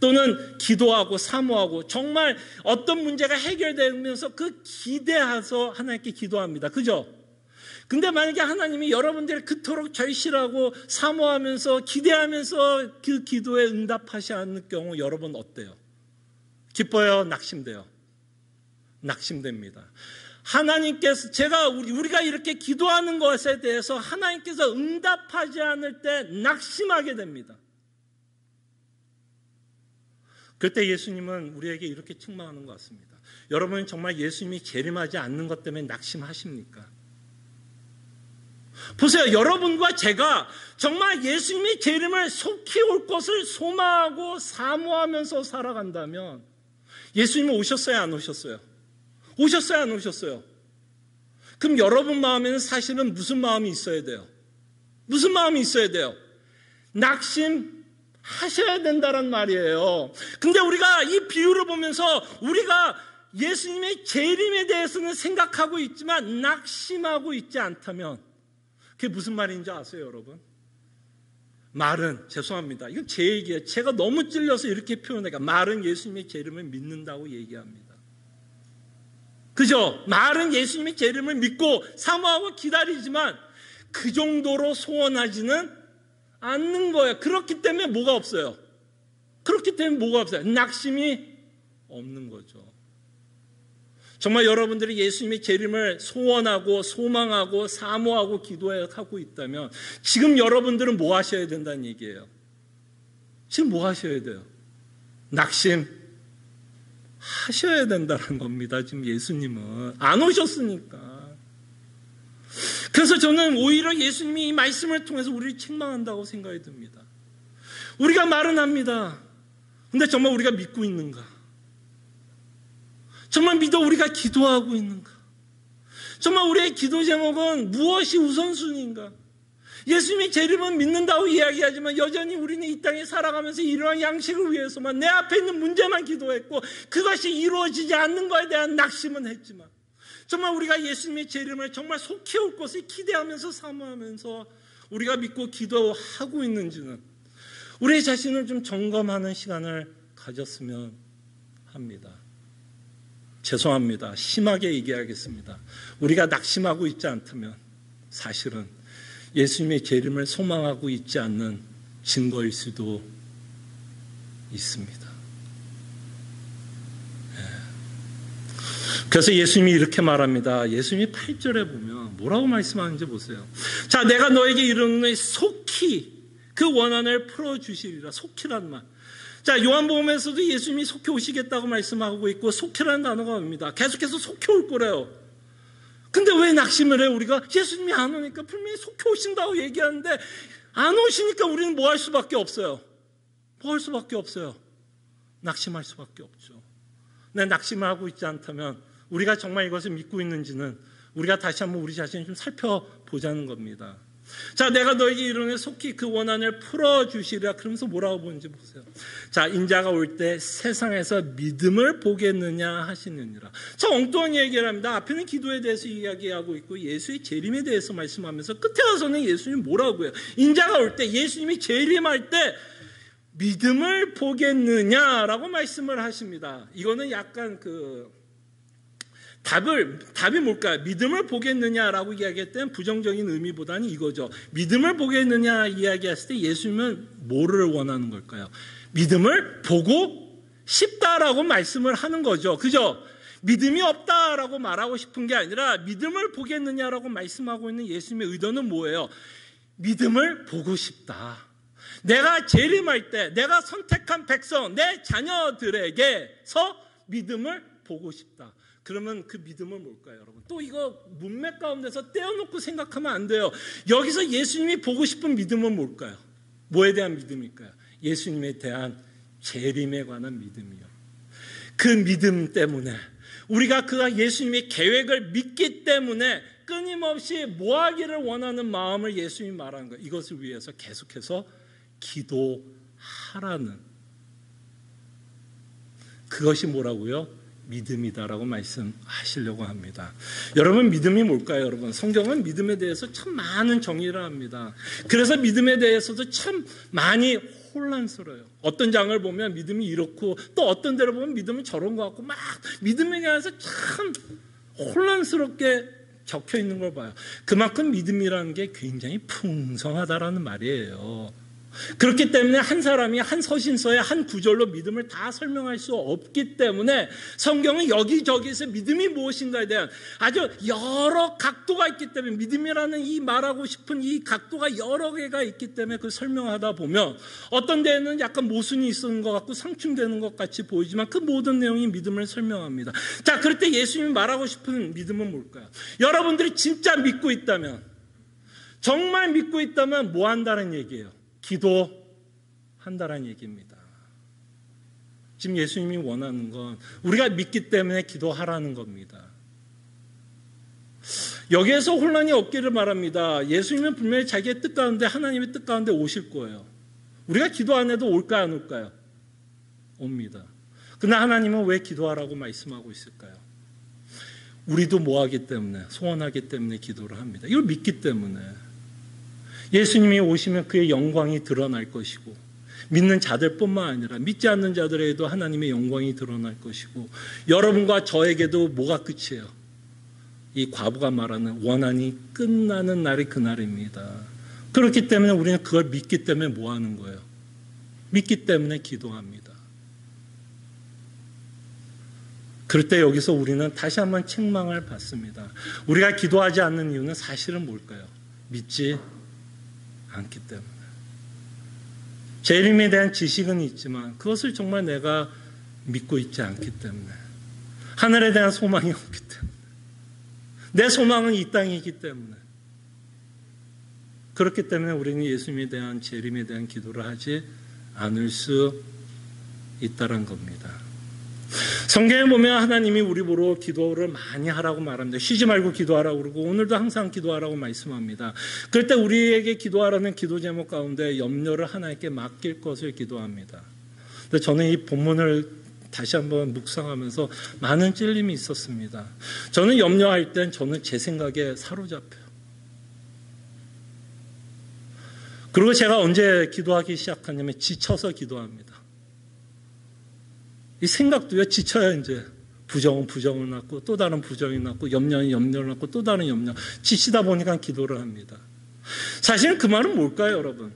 S1: 또는 기도하고 사모하고 정말 어떤 문제가 해결되면서 그 기대해서 하나님께 기도합니다. 그죠? 근데 만약에 하나님이 여러분들이 그토록 절실하고 사모하면서 기대하면서 그 기도에 응답하지 않는 경우 여러분 어때요? 기뻐요? 낙심돼요? 낙심됩니다. 하나님께서 우리가 이렇게 기도하는 것에 대해서 하나님께서 응답하지 않을 때 낙심하게 됩니다. 그때 예수님은 우리에게 이렇게 책망하는 것 같습니다. 여러분 정말 예수님이 재림하지 않는 것 때문에 낙심하십니까? 보세요. 여러분과 제가 정말 예수님의 재림을 속히 올 것을 소망하고 사모하면서 살아간다면 예수님은 오셨어요? 안 오셨어요? 오셨어요? 안 오셨어요? 그럼 여러분 마음에는 사실은 무슨 마음이 있어야 돼요? 무슨 마음이 있어야 돼요? 낙심하셔야 된다는 말이에요. 근데 우리가 이 비유를 보면서 우리가 예수님의 재림에 대해서는 생각하고 있지만 낙심하고 있지 않다면 그게 무슨 말인지 아세요, 여러분? 말은, 죄송합니다. 이건 제 얘기예요. 제가 너무 찔려서 이렇게 표현해요. 말은 예수님의 재림을 믿는다고 얘기합니다. 그죠? 말은 예수님의 재림을 믿고 사모하고 기다리지만 그 정도로 소원하지는 않는 거예요. 그렇기 때문에 뭐가 없어요? 그렇기 때문에 뭐가 없어요? 낙심이 없는 거죠. 정말 여러분들이 예수님의 재림을 소원하고 소망하고 사모하고 기도하고 있다면 지금 여러분들은 뭐 하셔야 된다는 얘기예요? 지금 뭐 하셔야 돼요? 낙심 하셔야 된다는 겁니다. 지금 예수님은 안 오셨으니까. 그래서 저는 오히려 예수님이 이 말씀을 통해서 우리를 책망한다고 생각이 듭니다. 우리가 말은 합니다. 근데 정말 우리가 믿고 있는가? 정말 믿어 우리가 기도하고 있는가? 정말 우리의 기도 제목은 무엇이 우선순위인가? 예수님이 제 이름은 믿는다고 이야기하지만 여전히 우리는 이 땅에 살아가면서 이러한 양식을 위해서만 내 앞에 있는 문제만 기도했고 그것이 이루어지지 않는 것에 대한 낙심은 했지만 정말 우리가 예수님의 제 이름을 정말 속히 올 것을 기대하면서 사모하면서 우리가 믿고 기도하고 있는지는 우리 자신을 좀 점검하는 시간을 가졌으면 합니다. 죄송합니다. 심하게 얘기하겠습니다. 우리가 낙심하고 있지 않다면 사실은 예수님의 제 이름을 소망하고 있지 않는 증거일 수도 있습니다. 그래서 예수님이 이렇게 말합니다. 예수님이 8절에 보면 뭐라고 말씀하는지 보세요. 자, 내가 너에게 이르노니 속히 그 원한을 풀어주시리라. 속히란 말. 자, 요한복음에서도 예수님이 속히 오시겠다고 말씀하고 있고 속히라는 단어가 옵니다. 계속해서 속히 올 거래요. 근데 왜 낙심을 해요? 우리가 예수님이 안 오니까 분명히 속히 오신다고 얘기하는데 안 오시니까 우리는 뭐 할 수밖에 없어요. 뭐 할 수밖에 없어요. 낙심할 수밖에 없죠. 내 낙심을 하고 있지 않다면 우리가 정말 이것을 믿고 있는지는 우리가 다시 한번 우리 자신을 좀 살펴보자는 겁니다. 자, 내가 너에게 이르노니 속히 그 원한을 풀어주시리라. 그러면서 뭐라고 보는지 보세요. 자, 인자가 올 때 세상에서 믿음을 보겠느냐 하시느니라. 참 엉뚱한 얘기를 합니다. 앞에는 기도에 대해서 이야기하고 있고 예수의 재림에 대해서 말씀하면서 끝에 가서는 예수님이 뭐라고 해요? 인자가 올 때 예수님이 재림할 때 믿음을 보겠느냐라고 말씀을 하십니다. 이거는 약간 답이 뭘까요? 믿음을 보겠느냐라고 이야기할 때는 부정적인 의미보다는 이거죠. 믿음을 보겠느냐 이야기했을 때 예수님은 뭐를 원하는 걸까요? 믿음을 보고 싶다라고 말씀을 하는 거죠. 그죠? 믿음이 없다라고 말하고 싶은 게 아니라 믿음을 보겠느냐라고 말씀하고 있는 예수님의 의도는 뭐예요? 믿음을 보고 싶다. 내가 재림할 때 내가 선택한 백성, 내 자녀들에게서 믿음을 보고 싶다. 그러면 그 믿음은 뭘까요, 여러분? 또 이거 문맥 가운데서 떼어놓고 생각하면 안 돼요. 여기서 예수님이 보고 싶은 믿음은 뭘까요? 뭐에 대한 믿음일까요? 예수님에 대한 재림에 관한 믿음이요. 그 믿음 때문에 우리가 그 예수님의 계획을 믿기 때문에 끊임없이 뭐하기를 원하는 마음을 예수님이 말하는 거예요. 이것을 위해서 계속해서 기도하라는 그것이 뭐라고요? 믿음이다라고 말씀하시려고 합니다. 여러분 믿음이 뭘까요? 여러분 성경은 믿음에 대해서 참 많은 정의를 합니다. 그래서 믿음에 대해서도 참 많이 혼란스러워요. 어떤 장을 보면 믿음이 이렇고 또 어떤 데를 보면 믿음은 저런 것 같고 막 믿음에 대해서 참 혼란스럽게 적혀 있는 걸 봐요. 그만큼 믿음이라는 게 굉장히 풍성하다라는 말이에요. 그렇기 때문에 한 사람이 한 서신서의 한 구절로 믿음을 다 설명할 수 없기 때문에 성경은 여기저기서 믿음이 무엇인가에 대한 아주 여러 각도가 있기 때문에 믿음이라는 이 말하고 싶은 이 각도가 여러 개가 있기 때문에 그 설명하다 보면 어떤 데에는 약간 모순이 있는 것 같고 상충되는 것 같이 보이지만 그 모든 내용이 믿음을 설명합니다. 자, 그럴 때 예수님이 말하고 싶은 믿음은 뭘까요? 여러분들이 진짜 믿고 있다면 정말 믿고 있다면 뭐 한다는 얘기예요? 기도한다라는 얘기입니다. 지금 예수님이 원하는 건 우리가 믿기 때문에 기도하라는 겁니다. 여기에서 혼란이 없기를 바랍니다. 예수님은 분명히 자기의 뜻 가운데 하나님의 뜻 가운데 오실 거예요. 우리가 기도 안 해도 올까요 안 올까요? 옵니다. 그러나 하나님은 왜 기도하라고 말씀하고 있을까요? 우리도 뭐하기 때문에 소원하기 때문에 기도를 합니다. 이걸 믿기 때문에 예수님이 오시면 그의 영광이 드러날 것이고 믿는 자들뿐만 아니라 믿지 않는 자들에게도 하나님의 영광이 드러날 것이고 여러분과 저에게도 뭐가 끝이에요? 이 과부가 말하는 원한이 끝나는 날이 그날입니다. 그렇기 때문에 우리는 그걸 믿기 때문에 뭐 하는 거예요? 믿기 때문에 기도합니다. 그럴 때 여기서 우리는 다시 한번 책망을 받습니다. 우리가 기도하지 않는 이유는 사실은 뭘까요? 믿지 않기 때문에. 재림에 대한 지식은 있지만 그것을 정말 내가 믿고 있지 않기 때문에. 하늘에 대한 소망이 없기 때문에. 내 소망은 이 땅이기 때문에. 그렇기 때문에 우리는 예수님에 대한 재림에 대한 기도를 하지 않을 수 있다는 겁니다. 성경에 보면 하나님이 우리 보러 기도를 많이 하라고 말합니다. 쉬지 말고 기도하라고 그러고 오늘도 항상 기도하라고 말씀합니다. 그럴 때 우리에게 기도하라는 기도 제목 가운데 염려를 하나님께 맡길 것을 기도합니다. 근데 저는 이 본문을 다시 한번 묵상하면서 많은 찔림이 있었습니다. 저는 염려할 땐 저는 제 생각에 사로잡혀요. 그리고 제가 언제 기도하기 시작하냐면 지쳐서 기도합니다. 이 생각도요, 지쳐야 이제 부정은 부정을 낳고 또 다른 부정이 낳고 염려는 염려를 낳고 또 다른 염려. 지치다 보니까 기도를 합니다. 사실은 그 말은 뭘까요, 여러분?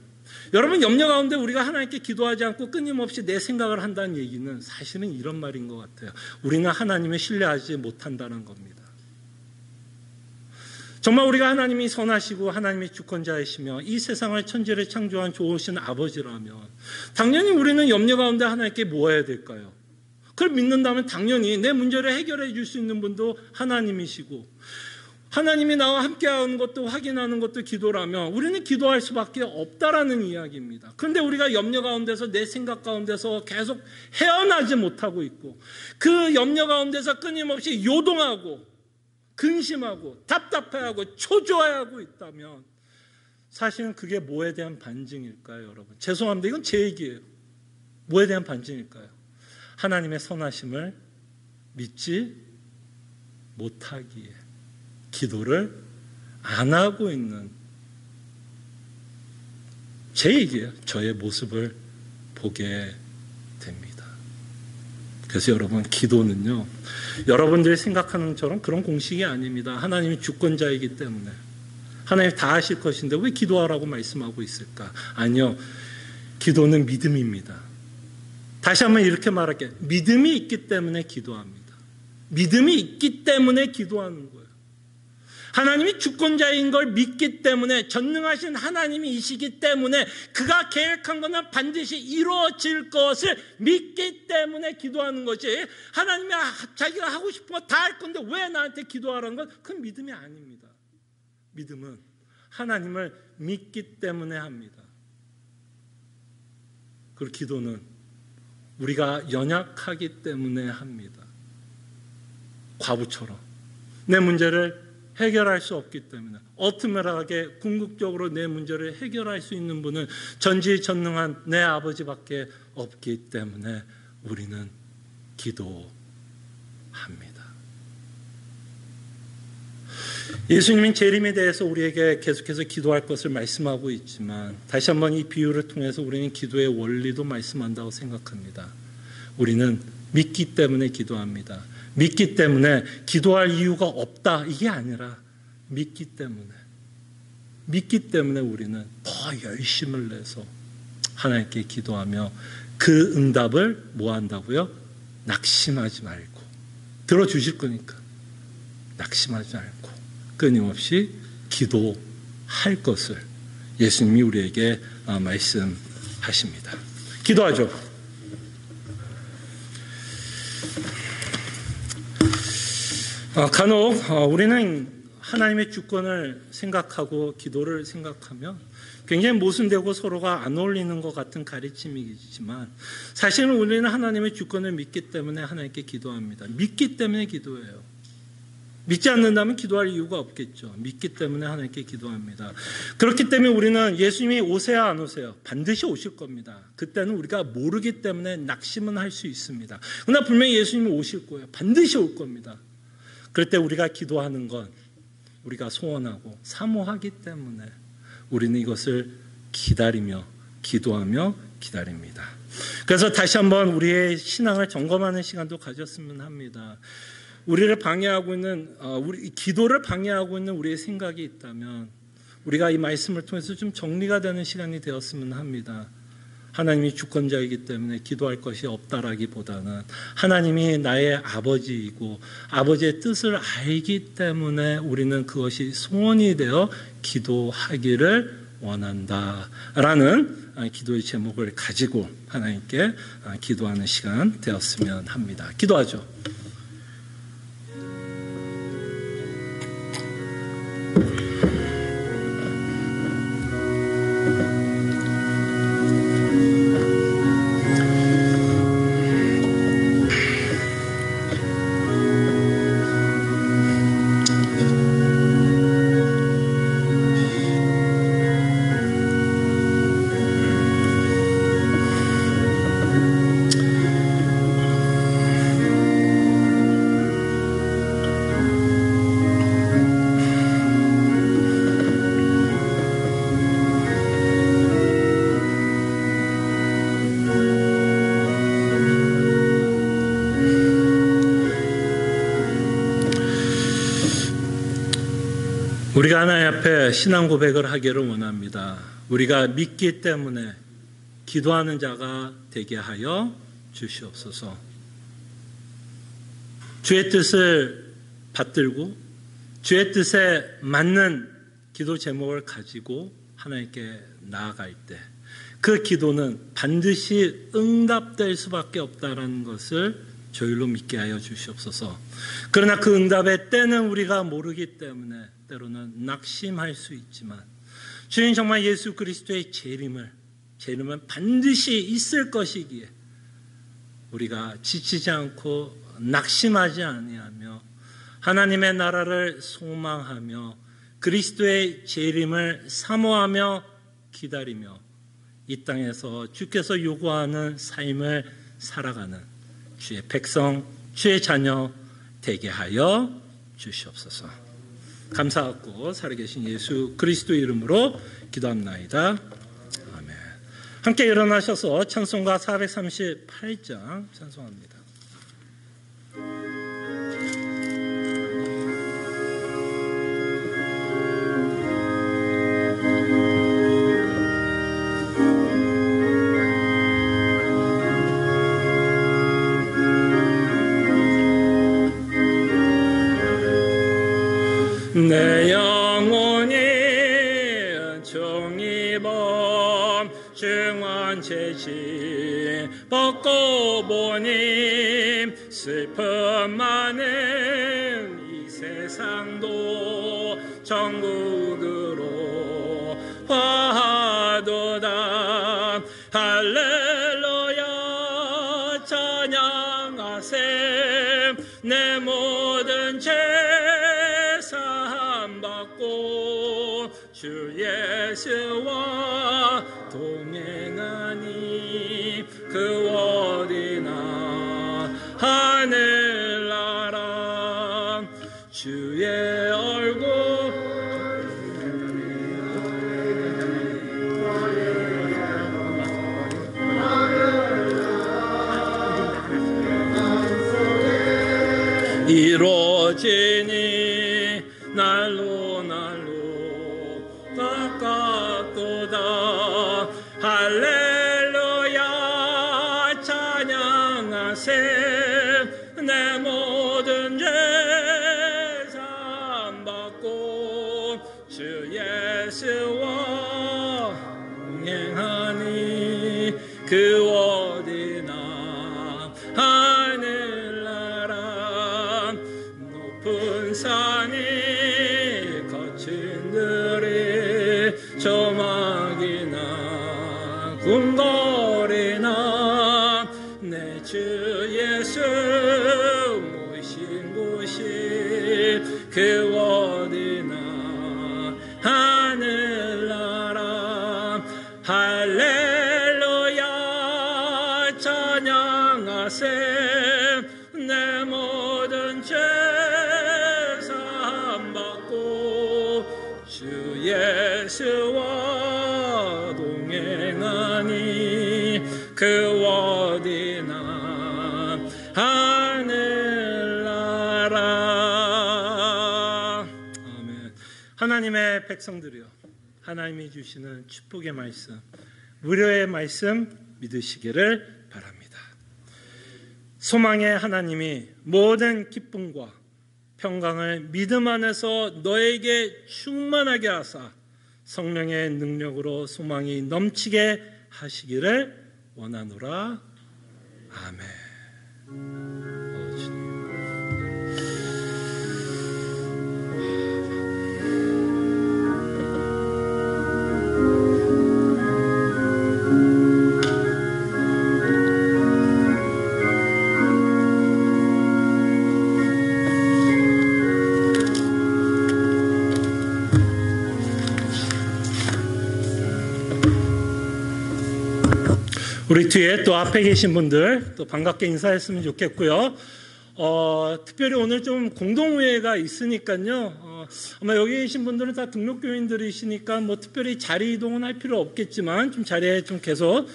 S1: 여러분, 염려 가운데 우리가 하나님께 기도하지 않고 끊임없이 내 생각을 한다는 얘기는 사실은 이런 말인 것 같아요. 우리는 하나님을 신뢰하지 못한다는 겁니다. 정말 우리가 하나님이 선하시고 하나님이 주권자이시며 이 세상을 천지를 창조한 좋으신 아버지라면 당연히 우리는 염려 가운데 하나님께 뭐 해야 될까요? 그걸 믿는다면 당연히 내 문제를 해결해 줄 수 있는 분도 하나님이시고 하나님이 나와 함께하는 것도 확인하는 것도 기도라면 우리는 기도할 수밖에 없다라는 이야기입니다. 그런데 우리가 염려 가운데서 내 생각 가운데서 계속 헤어나지 못하고 있고 그 염려 가운데서 끊임없이 요동하고 근심하고 답답해하고 초조해하고 있다면 사실은 그게 뭐에 대한 반증일까요, 여러분? 죄송합니다. 이건 제 얘기예요. 뭐에 대한 반증일까요? 하나님의 선하심을 믿지 못하기에 기도를 안 하고 있는 제 얘기예요. 저의 모습을 보게 됩니다. 그래서 여러분, 기도는요, 여러분들이 생각하는 것처럼 그런 공식이 아닙니다. 하나님이 주권자이기 때문에 하나님이 다 하실 것인데 왜 기도하라고 말씀하고 있을까? 아니요. 기도는 믿음입니다. 다시 한번 이렇게 말할게요. 믿음이 있기 때문에 기도합니다. 믿음이 있기 때문에 기도하는 거예요. 하나님이 주권자인 걸 믿기 때문에 전능하신 하나님이시기 때문에 그가 계획한 것은 반드시 이루어질 것을 믿기 때문에 기도하는 거지 하나님이 자기가 하고 싶은 거 다 할 건데 왜 나한테 기도하라는 건 그건 믿음이 아닙니다. 믿음은 하나님을 믿기 때문에 합니다. 그리고 기도는 우리가 연약하기 때문에 합니다. 과부처럼 내 문제를 해결할 수 없기 때문에 어트mer하게 궁극적으로 내 문제를 해결할 수 있는 분은 전지전능한 내 아버지밖에 없기 때문에 우리는 기도합니다. 예수님은 재림에 대해서 우리에게 계속해서 기도할 것을 말씀하고 있지만 다시 한번 이 비유를 통해서 우리는 기도의 원리도 말씀한다고 생각합니다. 우리는 믿기 때문에 기도합니다. 믿기 때문에 기도할 이유가 없다 이게 아니라 믿기 때문에 우리는 더 열심을 내서 하나님께 기도하며 그 응답을 뭐 한다고요? 낙심하지 말고 들어주실 거니까 낙심하지 말고 끊임없이 기도할 것을 예수님이 우리에게 말씀하십니다. 기도하죠. 간혹 우리는 하나님의 주권을 생각하고 기도를 생각하면 굉장히 모순되고 서로가 안 어울리는 것 같은 가르침이지만 사실은 우리는 하나님의 주권을 믿기 때문에 하나님께 기도합니다. 믿기 때문에 기도해요. 믿지 않는다면 기도할 이유가 없겠죠. 믿기 때문에 하나님께 기도합니다. 그렇기 때문에 우리는 예수님이 오세요 안 오세요? 반드시 오실 겁니다. 그때는 우리가 모르기 때문에 낙심은 할 수 있습니다. 그러나 분명히 예수님이 오실 거예요. 반드시 올 겁니다. 그럴 때 우리가 기도하는 건 우리가 소원하고 사모하기 때문에 우리는 이것을 기다리며 기도하며 기다립니다. 그래서 다시 한번 우리의 신앙을 점검하는 시간도 가졌으면 합니다. 우리를 방해하고 있는 우리 기도를 방해하고 있는 우리의 생각이 있다면 우리가 이 말씀을 통해서 좀 정리가 되는 시간이 되었으면 합니다. 하나님이 주권자이기 때문에 기도할 것이 없다라기보다는 하나님이 나의 아버지이고 아버지의 뜻을 알기 때문에 우리는 그것이 소원이 되어 기도하기를 원한다라는 기도의 제목을 가지고 하나님께 기도하는 시간 되었으면 합니다. 기도하죠. 우리가 하나님 앞에 신앙 고백을 하기를 원합니다. 우리가 믿기 때문에 기도하는 자가 되게 하여 주시옵소서. 주의 뜻을 받들고 주의 뜻에 맞는 기도 제목을 가지고 하나님께 나아갈 때 그 기도는 반드시 응답될 수밖에 없다는 것을 저희로 믿게 하여 주시옵소서. 그러나 그 응답의 때는 우리가 모르기 때문에 때로는 낙심할 수 있지만 주님 정말 예수 그리스도의 재림은 반드시 있을 것이기에 우리가 지치지 않고 낙심하지 아니하며 하나님의 나라를 소망하며 그리스도의 재림을 사모하며 기다리며 이 땅에서 주께서 요구하는 삶을 살아가는 주의 백성, 주의 자녀 되게 하여 주시옵소서. 감사하고 살아계신 예수 그리스도 이름으로 기도합나이다. 아멘. 함께 일어나셔서 찬송가 438장 찬송합니다. 내 영혼이 종이범 중원체시 벗고 보니 슬픔 많은 이 세상도 천국으로 화하도다. 할렐루야 찬양하세. 내 모든 죄 사함받고 주 예수와 동행하니 그 어디나 하늘나라 주의 얼굴 이루어지니 날로 가깝도다. 할렐루야 찬양하세. 내 모든 죄 사함받고 주 예수와 동행하니 그 어디나 하늘나라 높은 산이 거친 들이 조막이나 궁궐이나 내 주 예수 모신 곳이 그 어디나 하늘나라. 할렐루야 찬양하세. 내 모든 죄 사함받고 주 예수와 동행하니 그 어디나 하늘나라. 아멘. 하나님의 백성들이여, 하나님이 주시는 축복의 말씀, 위로의 말씀 믿으시기를 바랍니다. 소망의 하나님이 모든 기쁨과 평강을 믿음 안에서 너에게 충만하게 하사 성령의 능력으로 소망이 넘치게 하시기를 원하노라. 아멘. 주님. 우리 뒤에 또 앞에 계신 분들 또 반갑게 인사했으면 좋겠고요. 특별히 오늘 좀 공동회의가 있으니까요. 아마 여기 계신 분들은 다 등록교인들이시니까 뭐 특별히 자리 이동은 할 필요 없겠지만 좀 자리에 좀 계속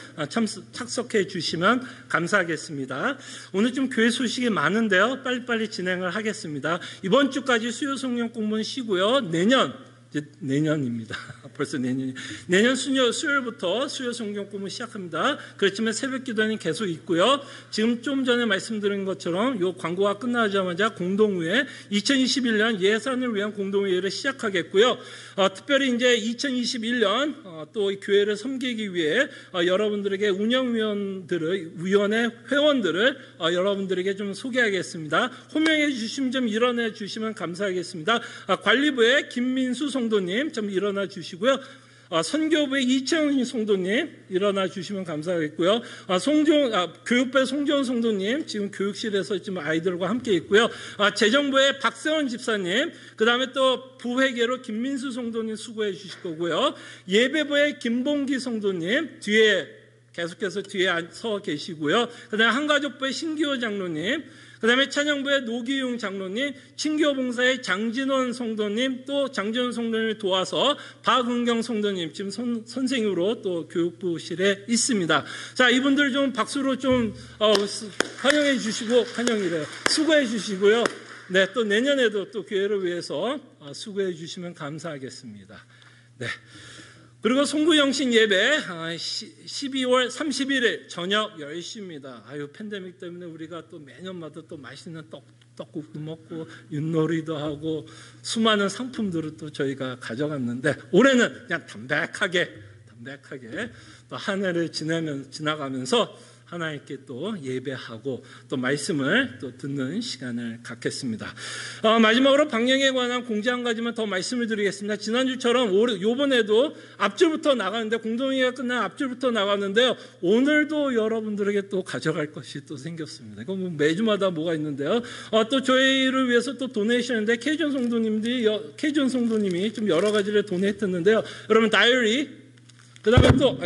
S1: 착석해 주시면 감사하겠습니다. 오늘 좀 교회 소식이 많은데요. 빨리빨리 진행을 하겠습니다. 이번 주까지 수요 성령 공부는 쉬고요. 내년 이제 내년입니다. 벌써 내년 수요일부터 수요 성경 공부 시작합니다. 그렇지만 새벽 기도는 계속 있고요. 지금 좀 전에 말씀드린 것처럼 요 광고가 끝나자마자 공동회의 2021년 예산을 위한 공동회의를 시작하겠고요. 특별히 이제 2021년 또 교회를 섬기기 위해 여러분들에게 위원회 회원들을 여러분들에게 좀 소개하겠습니다. 호명해 주시면 좀 일어나 주시면 감사하겠습니다. 관리부의 김민수 성도님 좀 일어나 주시고요. 선교부의 이채영 성도님 일어나 주시면 감사하겠고요. 교육부의 송지원 성도님 지금 교육실에서 지금 아이들과 함께 있고요. 재정부의 박세원 집사님, 그 다음에 또 부회계로 김민수 성도님 수고해 주실 거고요. 예배부의 김봉기 성도님 계속해서 뒤에 서 계시고요. 그 다음에 한가족부의 신기호 장로님, 그 다음에 찬양부의 노기용 장로님, 친교봉사의 장진원 성도님, 또 장진원 성도님을 도와서 박은경 성도님, 지금 선생으로 또 교육부실에 있습니다. 자, 이분들 좀 박수로 좀 환영해 주시고, 수고해 주시고요. 네, 또 내년에도 또 교회를 위해서 수고해 주시면 감사하겠습니다. 네. 그리고 송구영신 예배 12월 31일 저녁 10시입니다. 팬데믹 때문에 우리가 또 매년마다 또 맛있는 떡국도 먹고 윷놀이도 하고 수많은 상품들을 또 저희가 가져갔는데 올해는 그냥 담백하게 또 한 해를 지나가면서 하나님께 또 예배하고 또 말씀을 또 듣는 시간을 갖겠습니다. 마지막으로 방영에 관한 공지 한 가지만 더 말씀을 드리겠습니다. 지난주처럼 요번에도 앞줄부터 나가는데 공동회의가 끝난 앞줄부터 나가는데요. 오늘도 여러분들에게 또 가져갈 것이 또 생겼습니다. 이거 매주마다 뭐가 있는데요. 또 저희를 위해서 또 도네이션인데 케이존 성도님이 좀 여러 가지를 도네이트했는데요. 여러분 다이어리, 그 다음에 또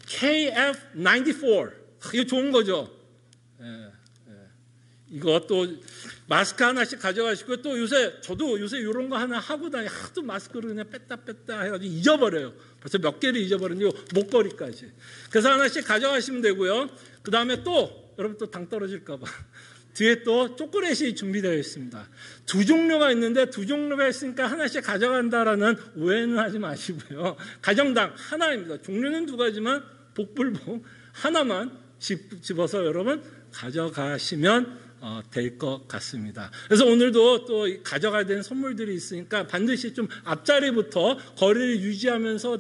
S1: KF94 이거 좋은 거죠. 이거 또 마스크 하나씩 가져가시고 또 저도 요새 이런 거 하나 하고 다니 하도 마스크를 그냥 뺐다 해가지고 잊어버려요. 벌써 몇 개를 잊어버렸는데 목걸이까지. 그래서 하나씩 가져가시면 되고요. 그 다음에 또 여러분 또 당 떨어질까봐 뒤에 또 초콜릿이 준비되어 있습니다. 2종류가 있는데 2종류가 있으니까 하나씩 가져간다라는 오해는 하지 마시고요. 가정당 하나입니다. 종류는 2가지만 복불복 하나만 집어서 여러분 가져가시면 될 것 같습니다. 그래서 오늘도 또 가져가야 되는 선물들이 있으니까 반드시 좀 앞자리부터 거리를 유지하면서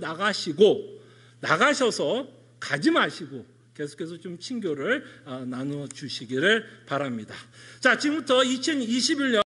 S1: 나가셔서 가지 마시고 계속해서 좀 친교를 나누어 주시기를 바랍니다. 자, 지금부터 2021년